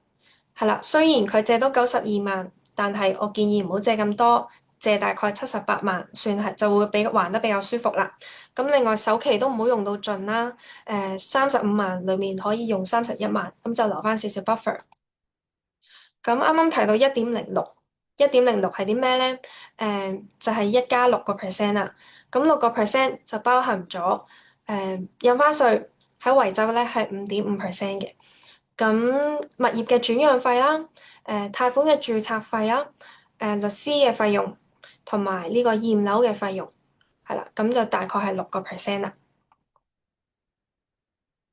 Speaker 1: 係啦，雖然佢借到92萬，但係我建議唔好借咁多，借大概78萬，算係就會還得比較舒服啦。咁另外首期都唔好用到盡啦，35萬裡面可以用31萬，咁就留翻少少 buffer。咁啱啱提到一點零六，一點零六係啲咩咧？就係1加6%啦。咁6%就包含咗印花稅喺維州咧係5.5%嘅。咁物業嘅轉讓費啦，貸款嘅註冊費啦，律師嘅費用同埋呢個驗樓嘅費用，係啦，咁就大概係6%啦。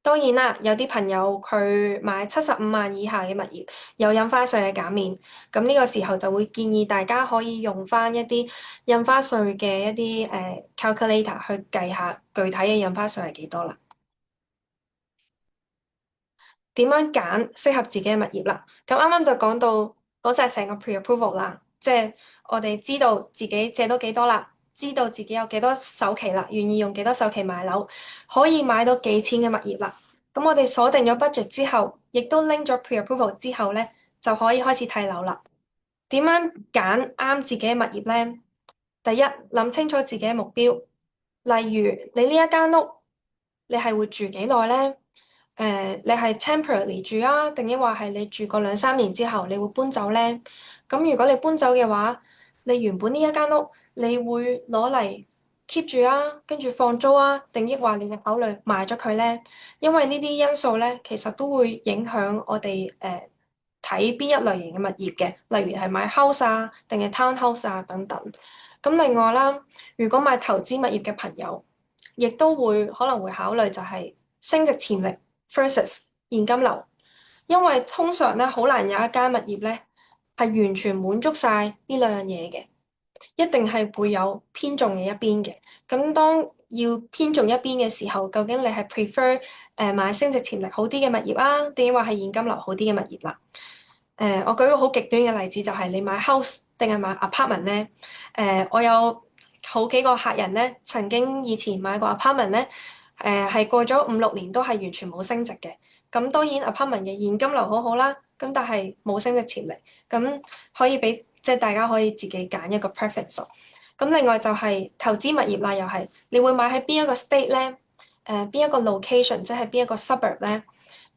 Speaker 1: 當然啦，有啲朋友佢買75萬以下嘅物業，有印花稅嘅減免，咁呢個時候就會建議大家可以用翻一啲印花稅嘅一啲calculator 去計下具體嘅印花稅係幾多啦。點樣揀適合自己嘅物業啦？咁啱啱就講到嗰就係成個 pre-approval 啦，即係我哋知道自己借到幾多啦，知道自己有幾多首期啦，願意用幾多首期買樓，可以買到幾錢嘅物業啦。咁我哋鎖定咗 budget 之後，亦都拎咗 pre-approval 之後咧，就可以開始睇樓啦。點樣揀啱自己嘅物業咧？第一，諗清楚自己嘅目標，例如你呢一間屋，你係會住幾耐咧？你係 temporarily 住啊，定抑或係你住過2-3年之後，你會搬走咧？咁如果你搬走嘅話，你原本呢一間屋，你會攞嚟 keep 住啊，跟住放租啊，定抑或你會考慮賣咗佢咧？因為呢啲因素咧，其實都會影響我哋睇邊一類型嘅物業嘅，例如係買 house 啊，定係 townhouse 啊等等。咁另外啦，如果買投資物業嘅朋友，亦都會可能會考慮就係升值潛力 versus 現金流，因為通常咧好難有一間物業咧係完全滿足晒呢兩樣嘢嘅，一定係會有偏重嘅一邊嘅。咁當要偏重一邊嘅時候，究竟你係 prefer 買升值潛力好啲嘅物業啊，定係話係現金流好啲嘅物業啦？我舉個好極端嘅例子，就係你買 house 定係買 apartment 咧？我有好幾個客人咧，曾經以前買過 apartment 咧，係過咗5-6年都係完全冇升值嘅。咁當然 apartment 嘅現金流好好啦，咁但係冇升值潛力，咁可以俾即係大家可以自己揀一個 preference。咁另外就係投資物業啦，又係你會買喺邊一個 state 咧？邊一個 location 即係邊一個 suburb 咧？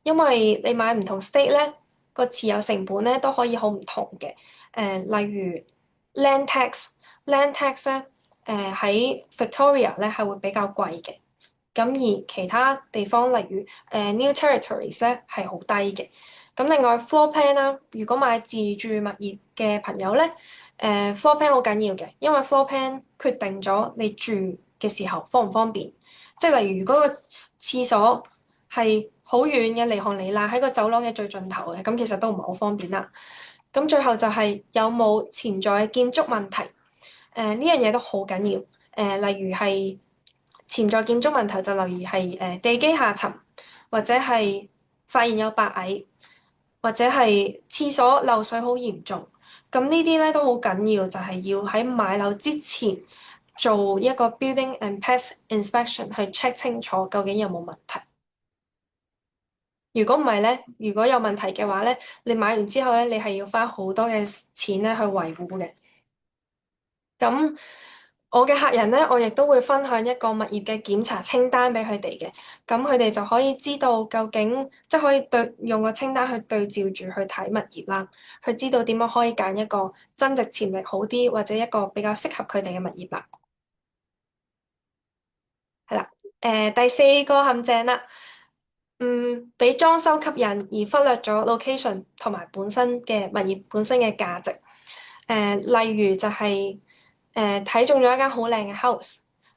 Speaker 1: 因為你買唔同 state 咧，個持有成本咧都可以好唔同嘅。例如 land tax，land tax 咧，喺 Victoria 咧係會比較貴嘅。咁而其他地方例如New Territories 咧係好低嘅。咁另外 floor plan 啦，如果買自住物業嘅朋友咧，floor plan 好緊要嘅，因為 floor plan 決定咗你住嘅時候方唔方便。即係例如如果個廁所係好遠嘅，離行離迾喺個走廊嘅最盡頭嘅，咁其實都唔係好方便啦。咁最後就係有冇潛在嘅建築問題？呢樣嘢都好緊要。例如係潛在建築問題，就例如係地基下沉，或者係發現有白蟻，或者係廁所漏水好嚴重。咁呢啲咧都好緊要，就係要喺買樓之前做一個 building and pest inspection 去 check 清楚究竟有冇問題。如果唔係咧，如果有問題嘅話咧，你買完之後咧，你係要花好多嘅錢咧去維護嘅。咁我嘅客人咧，我亦都會分享一個物業嘅檢查清單俾佢哋嘅，咁佢哋就可以知道究竟，即係可以用個清單去對照住去睇物業啦，去知道點樣可以揀一個增值潛力好啲，或者一個比較適合佢哋嘅物業啦。係啦，第四個陷阱啦，俾裝修吸引而忽略咗 location 同埋本身嘅物業本身嘅價值。例如就係睇中咗一間好靚嘅 house，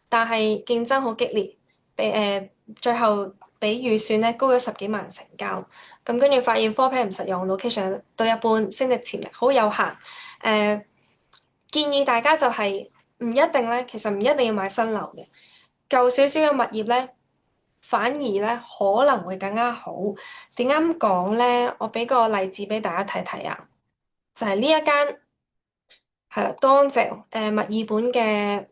Speaker 1: 但係競爭好激烈，最後比預算咧高咗10幾萬成交，咁跟住發現 floor plan 唔實用，location 都一般，升值潛力好有限。建議大家就係唔一定咧，其實唔一定要買新樓嘅，舊少少嘅物業咧，反而咧可能會更加好。點解咁講咧？我俾個例子俾大家睇睇啊，就係呢一間。係啦，Donvale 墨爾本嘅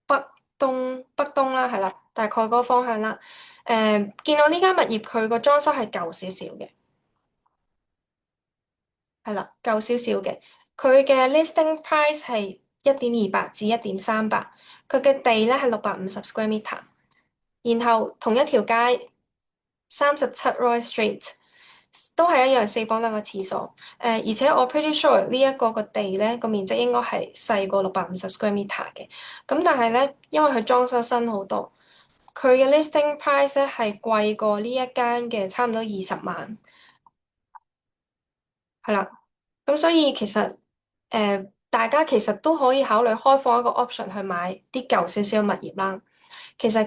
Speaker 1: 北東啦，係啦，大概嗰個方向啦。見到呢間物業佢個裝修係舊少少嘅，係啦，舊少少嘅。佢嘅 listing price 係1.28至1.38，佢嘅地咧係650 square meter，然後同一條街37 Roy Street。都係一樣4房2個廁所，而且我 pretty sure 呢一個個地咧個面積應該係細過650 square meter 嘅，咁但係咧因為佢裝修新好多，佢嘅 listing price 咧係貴過呢一間嘅差唔多20萬，係啦，咁所以其實大家其實都可以考慮開放一個 option 去買啲舊少少嘅物業啦。其實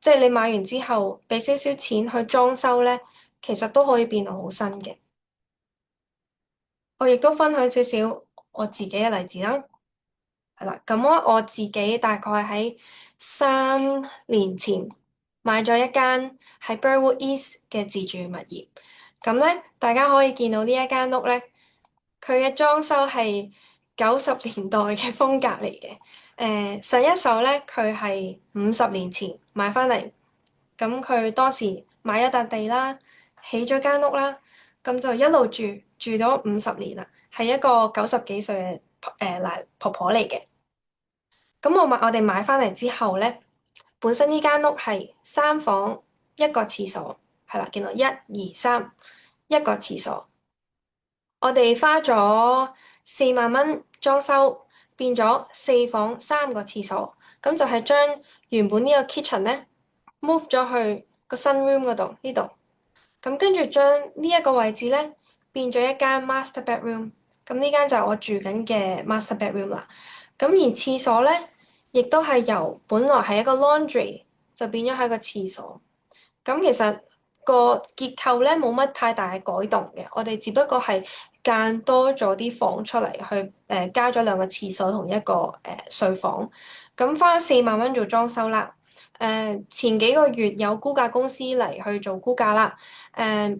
Speaker 1: 即係你買完之後俾少少錢去裝修咧，其實都可以變到好新嘅。我亦都分享少少我自己嘅例子啦，係啦，咁我自己大概喺3年前買咗一間喺 Burwood East 嘅自住物業，咁咧大家可以見到呢一間屋咧，佢嘅裝修係90年代嘅風格嚟嘅，上一手咧佢係50年前買翻嚟，咁佢當時買咗笪地啦，起咗間屋啦，咁就一路住咗50年啦，係一個90幾歲嘅婆婆嚟嘅。咁我哋買翻嚟之後咧，本身呢間屋係3房1個廁所，係啦，見到1、2、3一個廁所。我哋花咗4萬蚊裝修，變咗4房3個廁所，咁就係將原本呢個 kitchen 咧 move 咗去個新 room 嗰度呢度，咁跟住將呢一個位置咧變咗一間 master bedroom，咁呢間就係我住緊嘅 master bedroom 啦。咁而廁所咧，亦都係由本來係一個 laundry 就變咗係一個廁所。咁其實個結構咧冇乜太大嘅改動嘅，我哋只不過係間多咗啲房出嚟去加咗2個廁所同一個睡房。咁花咗4萬蚊做裝修啦。前幾個月有估價公司嚟去做估價啦。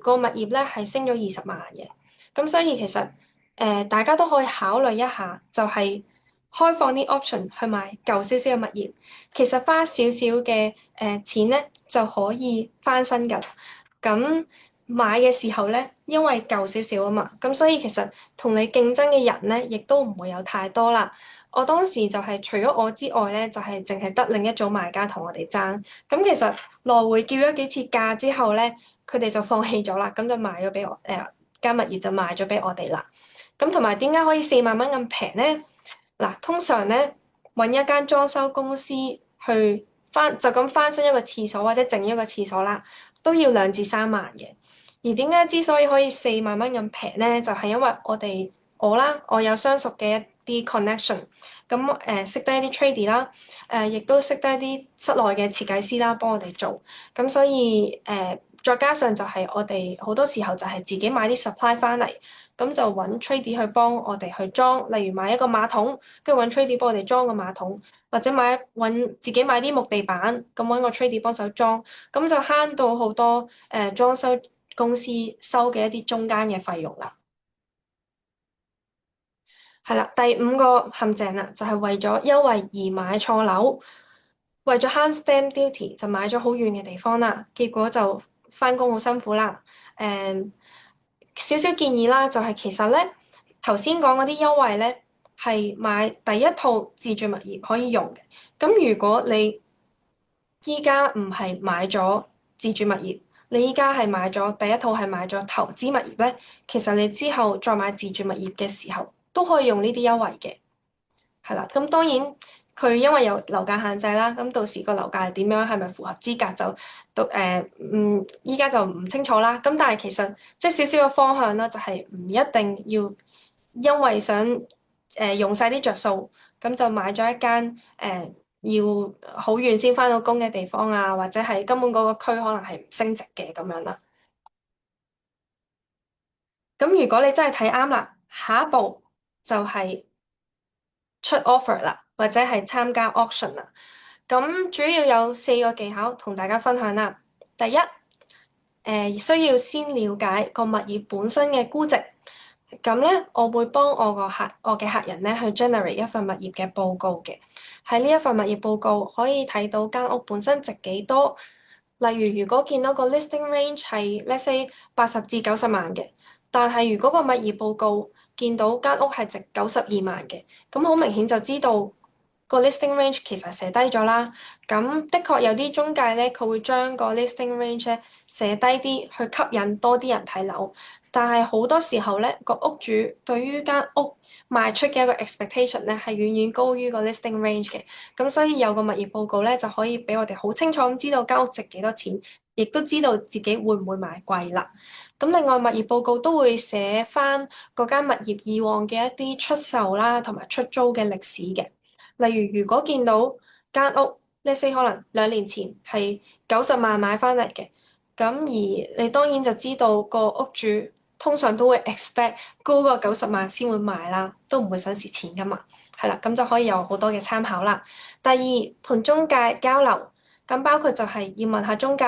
Speaker 1: 個物業咧係升咗20萬嘅。咁所以其實大家都可以考慮一下，就係開放啲 option 去買舊少少嘅物業，其實花少少嘅錢咧就可以翻身㗎。咁買嘅時候咧，因為舊少少啊嘛，咁所以其實同你競爭嘅人咧，亦都唔會有太多啦。我當時就係除咗我之外咧，就係淨係得另一組買家同我哋爭。咁其實來回叫咗幾次價之後咧，佢哋就放棄咗啦，咁就賣咗俾我，間物業就賣咗俾我哋啦。咁同埋點解可以4萬蚊咁平咧？嗱，通常咧揾一間裝修公司去就咁翻新一個廁所或者整一個廁所啦，都要2至3萬嘅。而點解之所以可以4萬蚊咁平咧？就係因為我有相熟嘅一啲 connection，咁識得一啲 tradie 啦，亦都識得一啲室內嘅設計師啦，幫我哋做。咁所以再加上就係我哋好多時候就係自己買啲 supply 翻嚟。咁就揾 tradie 去幫我哋去裝，例如買一個馬桶，跟住揾 tradie 幫我哋裝個馬桶，或者自己買啲木地板，咁揾個 tradie 幫手裝，咁就慳到好多裝修公司收嘅一啲中間嘅費用啦。係啦，第五個陷阱啦，就係為咗優惠而買錯樓，為咗慳 stamp duty 就買咗好遠嘅地方啦，結果就返工好辛苦啦。少少建議啦，就係其實咧頭先講嗰啲優惠咧，係買第一套自住物業可以用嘅。咁如果你依家唔係買咗自住物業，你依家係買咗第一套係買咗投資物業咧，其實你之後再買自住物業嘅時候都可以用呢啲優惠嘅。係啦，咁當然佢因為有樓價限制啦，咁到時個樓價係點樣，係咪符合資格就到依家就唔清楚啦。咁但係其實即係少少嘅方向啦，就係唔一定要因為想用晒啲着數，咁就買咗一間要好遠先返到工嘅地方啊，或者係根本嗰個區可能係唔升值嘅咁樣啦。咁如果你真係睇啱啦，下一步就係出 offer 啦，或者係參加 auction 啦。咁主要有4個技巧同大家分享啦。第一，需要先了解個物業本身嘅估值。咁咧，我會幫我嘅客人咧去 generate 一份物業嘅報告嘅。喺呢一份物業報告可以睇到間屋本身值幾多。例如，如果見到個 listing range 係 let's say 80至90萬嘅，但係如果個物業報告見到間屋係值92萬嘅，咁好明顯就知道個 listing range 其實寫低咗啦。咁的確有啲中介咧，佢會將個 listing range 咧寫低啲，去吸引多啲人睇樓。但係好多時候咧，個屋主對於間屋賣出嘅一個 expectation 咧，係遠遠高於個 listing range 嘅。咁所以有個物業報告咧，就可以俾我哋好清楚咁知道間屋值幾多錢，亦都知道自己會唔會買貴啦。咁另外物業報告都會寫翻嗰間物業以往嘅一啲出售啦，同埋出租嘅歷史嘅。例如，如果見到間屋呢 say 可能2年前係90萬買翻嚟嘅，咁而你當然就知道個屋主通常都會 expect 高過90萬先會賣啦，都唔會想蝕錢噶嘛。係啦，咁就可以有好多嘅參考啦。第二，同中介交流，咁包括就係要問下中介，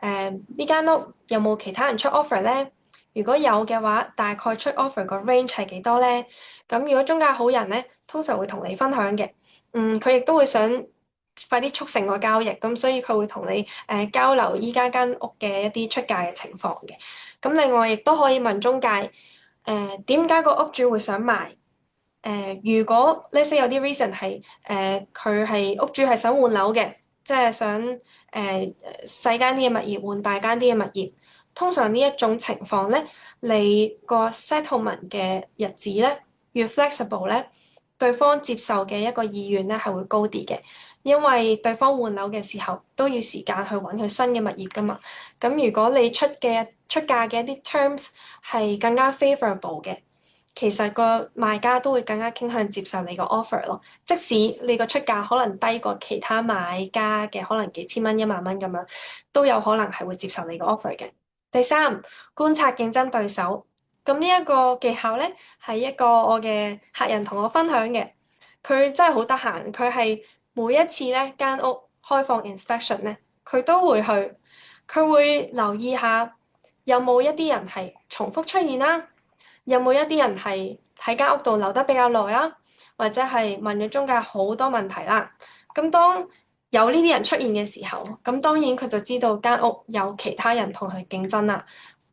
Speaker 1: 呢間屋有冇其他人出 offer 咧？如果有嘅話，大概出 offer 個 range 係幾多咧？咁如果中介好人咧，通常會同你分享嘅。佢亦都會想快啲促成個交易，咁所以佢會同你交流依家間屋嘅一啲出價嘅情況嘅。咁另外亦都可以問中介，點解個屋主會想賣？如果呢些有啲 reason 係佢係屋主係想換樓嘅，即係想細間啲嘅物業換大間啲嘅物業，通常呢一種情況咧，你個 settlement 嘅日子咧越 flexible 咧，對方接受嘅一個意願咧係會高啲嘅，因為對方換樓嘅時候都要時間去揾佢新嘅物業噶嘛。咁如果你出價嘅一啲 terms 係更加 favourable 嘅，其實個賣家都會更加傾向接受你個 offer 咯，即使你個出價可能低過其他買家嘅，可能幾千蚊、1萬蚊咁樣，都有可能係會接受你個 offer 嘅。第三，觀察競爭對手。咁呢一個技巧咧，係一個我嘅客人同我分享嘅。佢真係好得閒，佢係每一次咧間屋開放 inspection 咧，佢都會去，佢會留意下有冇一啲人係重複出現啦。有冇一啲人係喺間屋度留得比較耐啦，或者係問咗中介好多問題啦？咁當有呢啲人出現嘅時候，咁當然佢就知道間屋有其他人同佢競爭啦。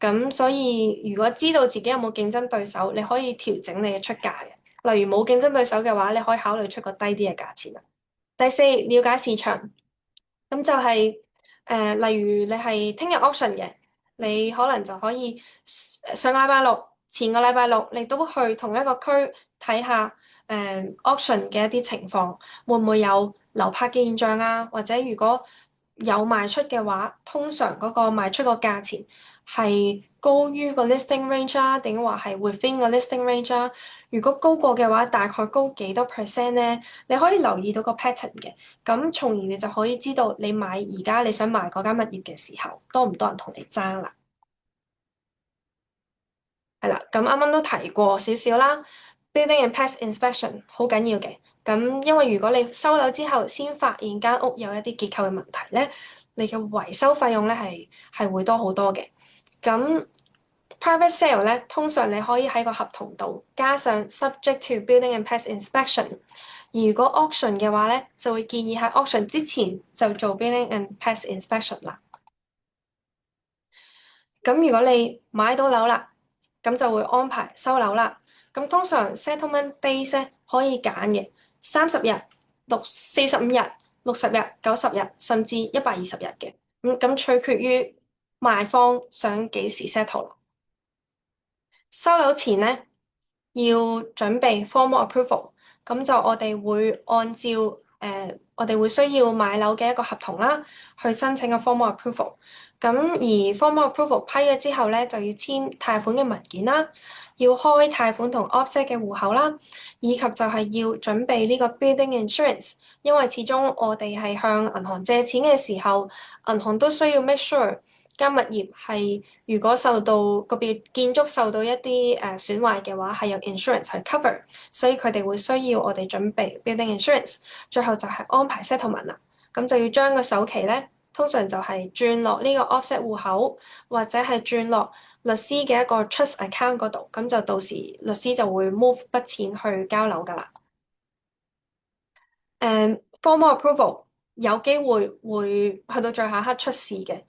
Speaker 1: 咁所以如果知道自己有冇競爭對手，你可以調整你嘅出價嘅。例如冇競爭對手嘅話，你可以考慮出個低啲嘅價錢啦。第四，了解市場。咁就係、例如你係聽日 auction 嘅，你可能就可以上個禮拜六、前個禮拜六，你都去同一個區睇下auction 嘅一啲情況，會唔會有流拍嘅現象啊？或者如果有賣出嘅話，通常嗰個賣出個價錢係高於個 listing range 啊，定話係 within 個 listing range 啊？如果高過嘅話，大概高幾多 percent 咧？你可以留意到個 pattern 嘅。咁從而你就可以知道你買而家你想買嗰間物業嘅時候，多唔多人同你爭啦？係啦，咁啱啱都提過少少啦。Building and Pest Inspection 好緊要嘅。咁因為如果你收樓之後先發現間屋有一啲結構嘅問題咧，你嘅維修費用咧係會多好多嘅。咁 Private sale 咧，通常你可以喺個合同度加上 subject to building and pest inspection。而如果 auction 嘅話咧，就會建議喺 auction 之前就做 building and pest inspection 啦。咁如果你買到樓啦，咁就會安排收樓啦。咁通常 settlement days 咧可以揀嘅30日、45日、60日、90日，甚至120日嘅。咁取決於賣方想幾時 settle 啦。收樓前咧要準備 formal approval，咁就我哋會按照我哋會需要買樓嘅一個合同啦，去申請個 formal approval。咁而 formal approval 批咗之後咧，就要簽貸款嘅文件啦，要開貸款同 offset 嘅戶口啦，以及就係要準備呢個 building insurance，因為始終我哋係向銀行借錢嘅時候，銀行都需要 make sure 間物業係如果受到個別建築受到一啲損壞嘅話，係有 insurance 去 cover，所以佢哋會需要我哋準備 building insurance。最後就係安排 settlement 啦，咁就要將個首期咧，通常就係轉落呢個 offset 戶口，或者係轉落律師嘅一個 trust account 嗰度，咁就到時律師就會 move 筆錢去交樓㗎啦。formal approval 有機會去到最後一刻出事嘅，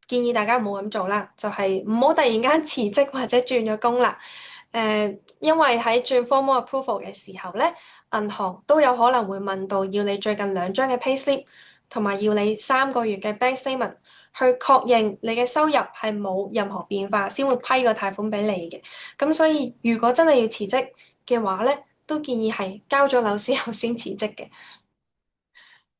Speaker 1: 建議大家唔好咁做啦，就係唔好突然間辭職或者轉咗工啦。因為喺轉 formal approval 嘅時候咧，銀行都有可能會問到要你最近2張嘅 payslip，同埋要你3個月嘅 bank statement，去確認你嘅收入係冇任何變化，先會批個貸款俾你嘅。咁所以如果真係要辭職嘅話咧，都建議係交咗樓之後先辭職嘅。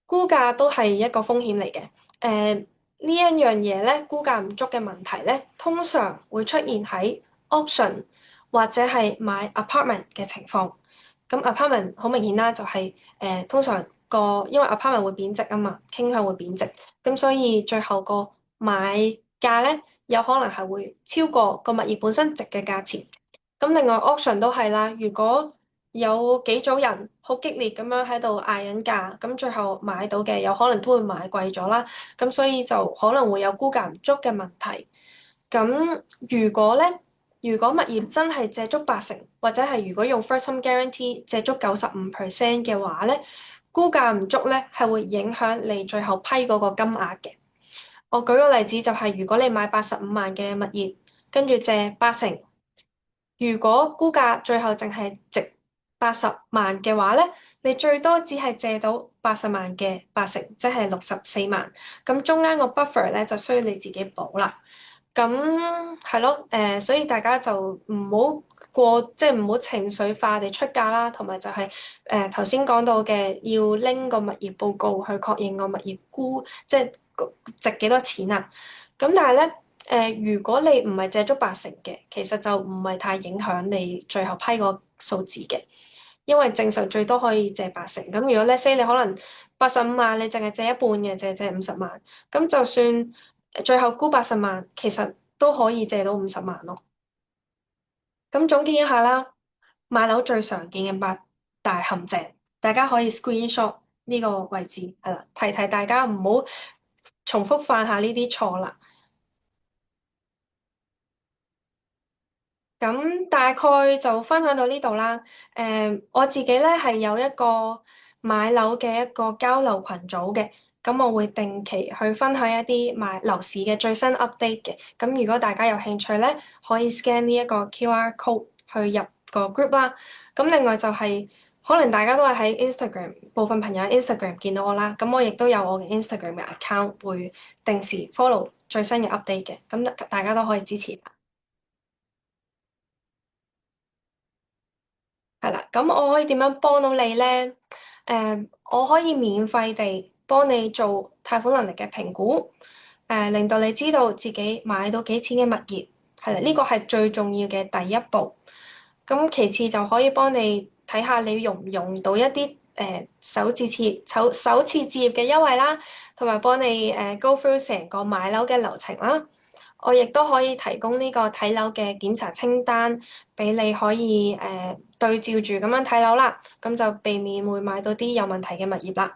Speaker 1: 估價都係一個風險嚟嘅。呢一樣嘢咧，估價唔足嘅問題咧，通常會出現喺 auction 或者係買 apartment 嘅情況。咁 apartment 好明顯啦，就係通常因為 apartment 會貶值啊嘛，傾向會貶值，咁所以最後個買價咧有可能係會超過個物業本身值嘅價錢。咁另外 auction 都係啦，如果有幾組人好激烈咁樣喺度嗌緊價，咁最後買到嘅有可能都會買貴咗啦，咁所以就可能會有估價唔足嘅問題。咁如果物業真係借足80%，或者係如果用 first home guarantee 借足95%嘅話咧，估價唔足咧係會影響你最後批嗰個金額嘅。我舉個例子就係如果你買85萬嘅物業，跟住借80%。如果估價最後淨係值80萬嘅話咧，你最多只係借到80萬嘅80%，即係64萬。咁中間個 buffer 咧就需要你自己補啦。咁係咯，所以大家就唔好即係唔好情緒化地出價啦，同埋就係頭先講到嘅，要拎個物業報告去確認個物業即係值幾多錢啊。咁但係咧。如果你唔係借足80%嘅，其實就唔係太影響你最後批個數字嘅，因為正常最多可以借80%。咁如果 let's say 你可能85萬，你淨係借一半嘅，借50萬，咁就算最後估80萬，其實都可以借到50萬咯。咁總結一下啦，買樓最常見嘅8大陷阱，大家可以 screenshot 呢個位置，係啦，提提大家唔好重複犯下呢啲錯啦。咁大概就分享到呢度啦。我自己咧係有一個買樓嘅一個交流群組嘅，咁我會定期去分享一啲買樓市嘅最新 update 嘅。咁如果大家有興趣咧，可以 scan 呢一個 QR code 去入個 group 啦。咁另外就係、可能大家都係喺 Instagram，部分朋友喺 Instagram 見到我啦。咁我亦都有我嘅 Instagram 嘅 account，會定時 follow 最新嘅 update 嘅。咁大家都可以支持。係啦，咁我可以點樣幫到你咧？我可以免費地幫你做貸款能力嘅評估，令到你知道自己買到幾錢嘅物業，係啦，呢個係最重要嘅第一步。咁其次就可以幫你睇下你用唔用到一啲首次置業嘅優惠啦，同埋幫你go through 成個買樓嘅流程啦。我亦都可以提供呢個睇樓嘅檢查清單俾你，可以對照住咁樣睇樓啦，咁就避免會買到啲有問題嘅物業啦。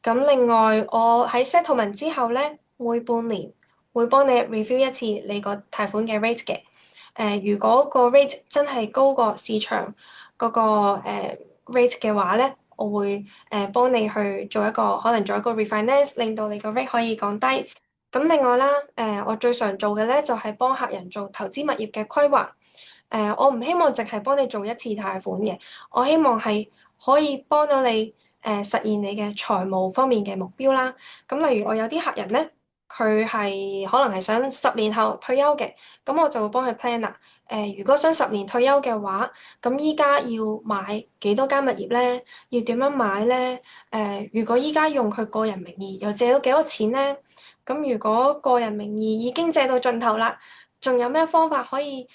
Speaker 1: 咁另外，我喺 settlement 之後咧，每半年會幫你 review 一次你個貸款嘅 rate 嘅。如果個 rate 真係高過市場嗰個rate 嘅話咧，我會幫你去可能做一個 refinance，令到你個 rate 可以降低。咁另外啦，我最常做嘅咧就係幫客人做投資物業嘅規劃。我唔希望淨係幫你做一次貸款嘅，我希望係可以幫到你實現你嘅財務方面嘅目標啦。咁例如我有啲客人咧，佢係可能係想10年後退休嘅，咁我就會幫佢 plan 啦。如果想10年退休嘅話，咁依家要買幾多間物業咧？要點樣買咧？如果依家用佢個人名義，又借到幾多錢咧？咁如果個人名義已經借到盡頭啦，仲有咩方法可以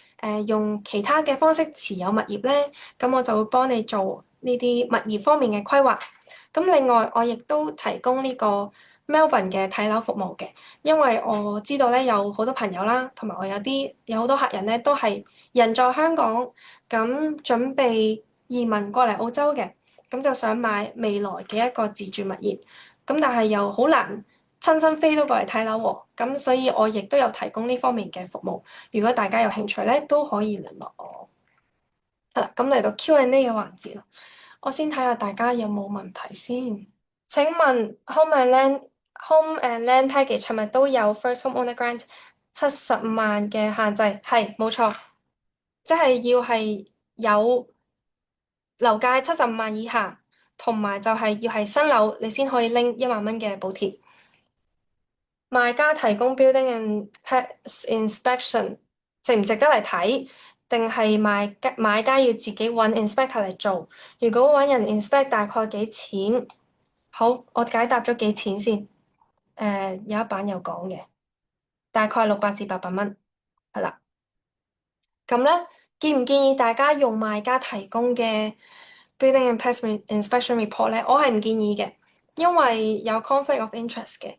Speaker 1: 用其他嘅方式持有物業咧？咁我就會幫你做呢啲物業方面嘅規劃。咁另外，我亦都提供呢個 Melbourne 嘅睇樓服務嘅，因為我知道咧有好多朋友啦，同埋我有好多客人咧都係人在香港，咁準備移民過嚟澳洲嘅，咁就想買未來嘅一個自住物業，咁但係又好難親身飛到過嚟睇樓喎，咁所以我亦都有提供呢方面嘅服務。如果大家有興趣咧，都可以聯絡我。係啦，咁嚟到 Q&A 嘅環節啦，我先睇下大家有冇問題先。請問 Home and Land Package 係咪都有 First Home Owner Grant 70萬嘅限制？係，冇錯，即係要係有樓價75萬以下，同埋就係要係新樓，你先可以拎1萬蚊嘅補貼。賣家提供 building and pest inspection 值唔值得嚟睇？定係買家要自己揾 inspector 嚟做？如果揾人 inspect 大概幾錢？好，我解答咗幾錢先。有一版有講嘅，大概600至800蚊，係啦。咁咧，建唔建議大家用賣家提供嘅 building and pest inspection report 咧？我係唔建議嘅，因為有 conflict of interest 嘅。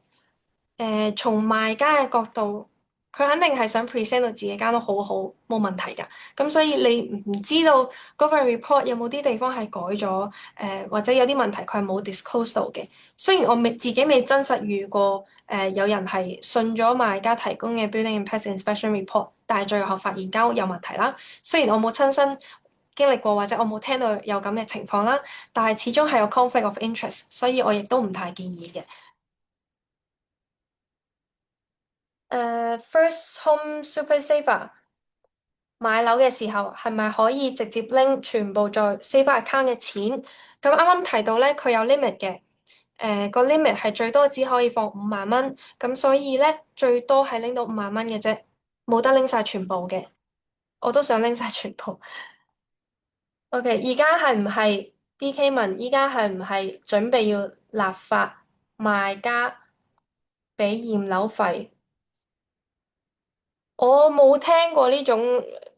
Speaker 1: 從賣家嘅角度，佢肯定係想 present 到自己間屋好好，冇問題㗎。咁所以你唔知道嗰份 report 有冇啲地方係改咗，或者有啲問題佢係冇 disclose 到嘅。雖然我自己未真實遇過，有人係信咗賣家提供嘅 building and pest inspection report，但係最後發現間屋有問題啦。雖然我冇親身經歷過，或者我冇聽到有咁嘅情況啦，但係始終係有 conflict of interest，所以我亦都唔太建議嘅。First Home Super Saver 買樓嘅時候係咪可以直接拎全部在 Saver account 嘅錢？咁啱啱提到咧，佢有 limit 嘅，個 limit 係最多只可以放5萬蚊，咁所以咧最多係拎到5萬蚊嘅啫，冇得拎晒全部嘅。我都想拎晒全部。OK，而家係唔係 DK 文？依家係唔係準備要立法賣家俾驗樓費？我冇聽過呢種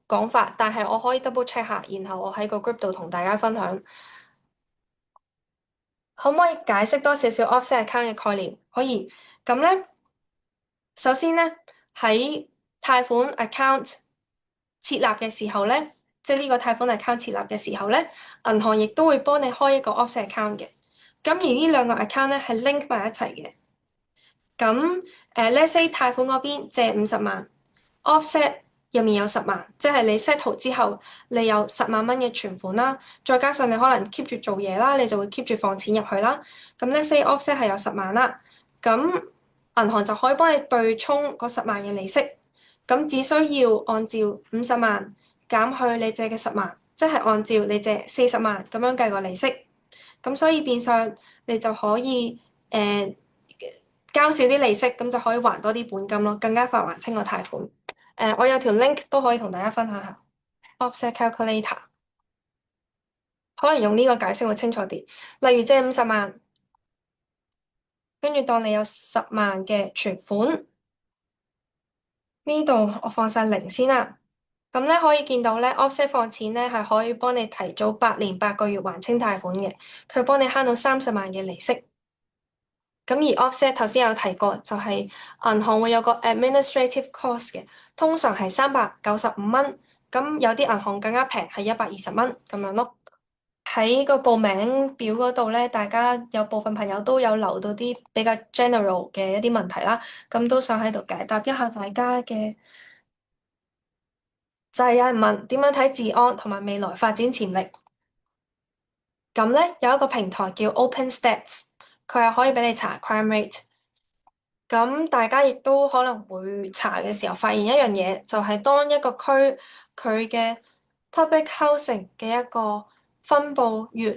Speaker 1: 講法，但係我可以 double check 下，然後我喺個 group 度同大家分享。可唔可以解釋多少少 offset account 嘅概念？可以。咁咧，首先咧喺貸款 account 設立嘅時候咧，即係呢個貸款 account 設立嘅時候咧，銀行亦都會幫你開一個 offset account 嘅。咁而呢兩個 account 咧係 link 埋一齊嘅。咁let's say 貸款嗰邊借50萬。Offset 入面有10萬，即係你 settle 之後，你有10萬蚊嘅存款啦，再加上你可能 keep 住做嘢啦，你就會 keep 住放錢入去啦。咁let's say offset 係有10萬啦，咁銀行就可以幫你對沖嗰10萬嘅利息，咁只需要按照50萬減去你借嘅10萬，即係按照你借40萬咁樣計個利息。咁所以變相你就可以交少啲利息，咁就可以還多啲本金咯，更加快還清個貸款。我有條 link 都可以同大家分享下 offset calculator，可能用呢個解釋會清楚啲。例如借50萬，跟住當你有10萬嘅存款，呢度我放晒零先啦。咁咧可以見到咧 offset 放錢咧係可以幫你提早8年8個月還清貸款嘅，佢幫你慳到30萬嘅利息。咁而 offset 頭先有提過，就係銀行會有個 administrative cost 嘅，通常係395蚊。咁有啲銀行更加平，係120蚊咁樣咯。喺個報名表嗰度咧，大家有部分朋友都有留到啲比較 general 嘅一啲問題啦，咁都想喺度解答一下大家嘅。就係有人問點樣睇治安同埋未來發展潛力。咁咧有一個平台叫 OpenStats，佢係可以俾你查 crime rate。咁大家亦都可能會查嘅時候，發現一樣嘢，就係當一個區佢嘅 public housing 嘅一個分佈越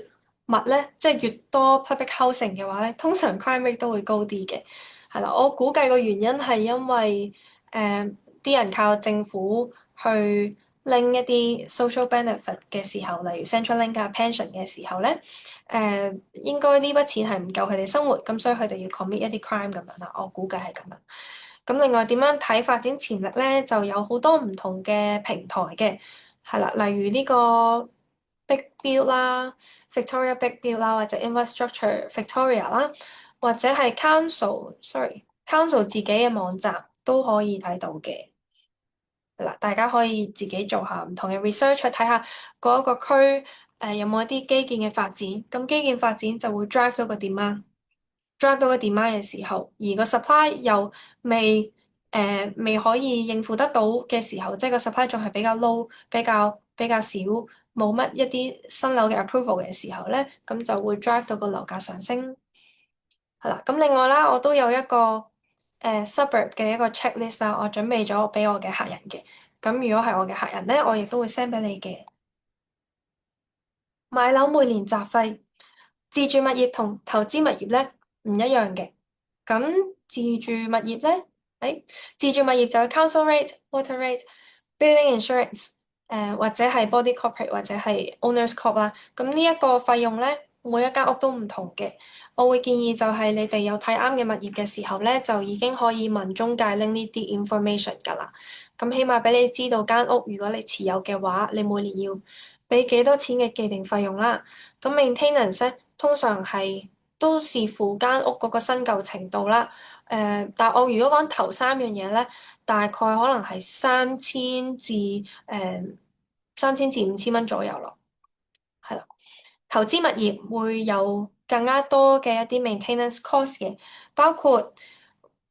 Speaker 1: 密咧，即係越多 public housing 嘅話咧，通常 crime rate 都會高啲嘅。係啦，我估計個原因係因為啲人靠政府去拎一啲 social benefit 嘅時候，例如 Centrelink 啊 pension 嘅時候咧，應該呢筆錢係唔夠佢哋生活，咁所以佢哋要 commit 一啲 crime 咁樣啦。我估計係咁樣。咁另外點樣睇發展潛力咧，就有好多唔同嘅平台嘅，係啦，例如呢個 Big Build 啦、Victoria Big Build 啦，或者 Infrastructure Victoria 啦，或者係 Council 自己嘅網站都可以睇到嘅。嗱，大家可以自己做下唔同嘅 research 去睇下嗰一個區有冇一啲基建嘅發展，咁基建發展就會 drive 到個 demand，drive 到個 demand 嘅時候，而個 supply 又未可以應付得到嘅時候，即係個 supply 仲係比較 low，比較少，冇乜一啲新樓嘅 approval 嘅時候咧，咁就會 drive 到個樓價上升。係啦，咁另外啦，我都有一個suburb 嘅一個 checklist 啦，我準備咗俾我嘅客人嘅。咁如果係我嘅客人咧，我亦都會 send 俾你嘅。買樓每年雜費，自住物業同投資物業咧唔一樣嘅。咁自住物業咧，自住物業就有 council rate、water rate、building insurance，或者係 body corporate 或者係 owners corp 啦。咁呢一個費用咧，每一間屋都唔同嘅。我會建議就係你哋有睇啱嘅物業嘅時候咧，就已經可以問中介拎呢啲 information 㗎啦。咁起碼俾你知道間屋，如果你持有嘅話，你每年要俾幾多錢嘅既定費用啦。咁 maintenance 咧，通常係都視乎間屋嗰個新舊程度啦。但我如果講頭三樣嘢咧，大概可能係3000至5000蚊左右咯。係啦。投資物業會有更加多嘅一啲 maintenance cost 嘅，包括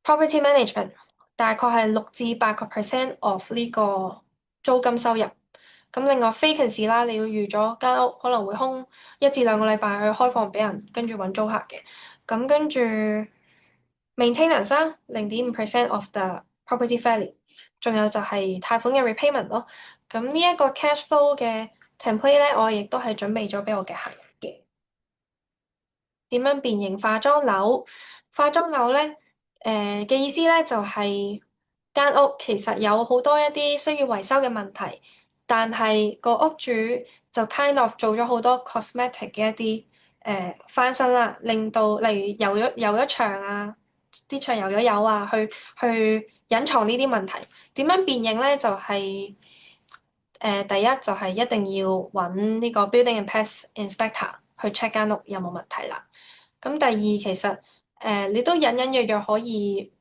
Speaker 1: property management，大概係6至8%of 呢個租金收入。咁另外 vacancy 啦，你要預咗間屋可能會空1至2個禮拜去開放俾人，跟住揾租客嘅。咁跟住 maintenance 啦，0.5% of the property value。仲有就係貸款嘅 repayment 咯。咁呢一個 cash flow 嘅 template 咧，我亦都係準備咗俾我嘅客人嘅。點樣辨認化妝樓？化妝樓咧，嘅意思咧就係間屋其實有好多一啲需要維修嘅問題，但係個屋主就 kind of 做咗好多 cosmetic 嘅一啲翻新啦，令到例如油咗牆啊，啲牆油咗油啊，去隱藏呢啲問題。點樣辨認咧？就係第一就係一定要揾呢個 building and pest inspector 去 check 間屋有冇問題啦。咁第二其實你都隱隱約約可以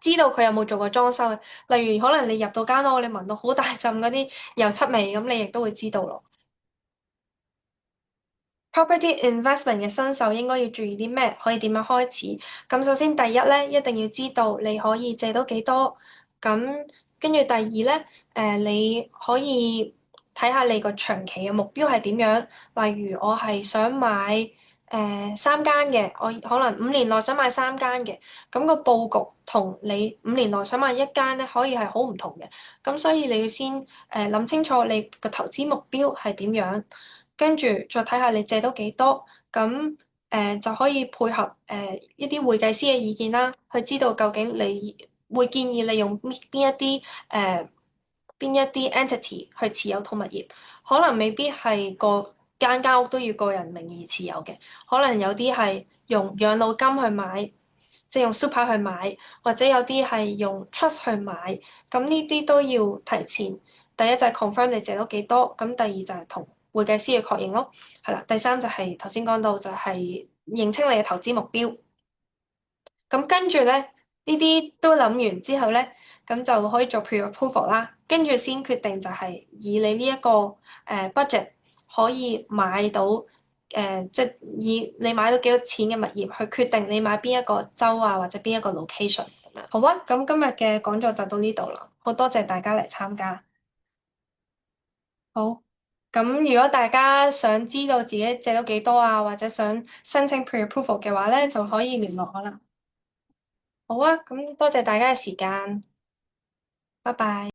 Speaker 1: 知道佢有冇做過裝修嘅，例如可能你入到間屋，你聞到好大陣嗰啲油漆味，咁你亦都會知道咯。Property investment 嘅新手應該要注意啲咩？可以點樣開始？咁首先第一咧，一定要知道你可以借到幾多。咁跟住第二咧，你可以睇下你個長期嘅目標係點樣。例如我係想買3間嘅，我可能5年內想買3間嘅。咁個佈局同你5年內想買一間咧，可以係好唔同嘅。咁所以你要先諗清楚你個投資目標係點樣。跟住再睇下你借到幾多，咁就可以配合一啲會計師嘅意見啦，去知道究竟你會建議你用邊一啲 entity 去持有套物業，可能未必係間屋都要個人名義持有嘅，可能有啲係用養老金去買，即係用 super 去買，或者有啲係用 trust 去買，咁呢啲都要提前。第一就係 confirm 你借到幾多，咁第二就係同會計師去確認咯，係啦。第三就係頭先講到就係認清你嘅投資目標。咁跟住咧，呢啲都諗完之後咧，咁就可以做 pre-approval 啦。跟住先決定就係以你呢一個budget 可以買到即係以你買到幾多錢嘅物業去決定你買邊一個州啊，或者邊一個 location 咁樣。好啊，咁今日嘅講座就到呢度啦。好多謝大家嚟參加。好，咁如果大家想知道自己借到幾多啊，或者想申請 pre-approval 嘅話咧，就可以聯絡我啦。好啊，咁多謝大家嘅時間，拜拜。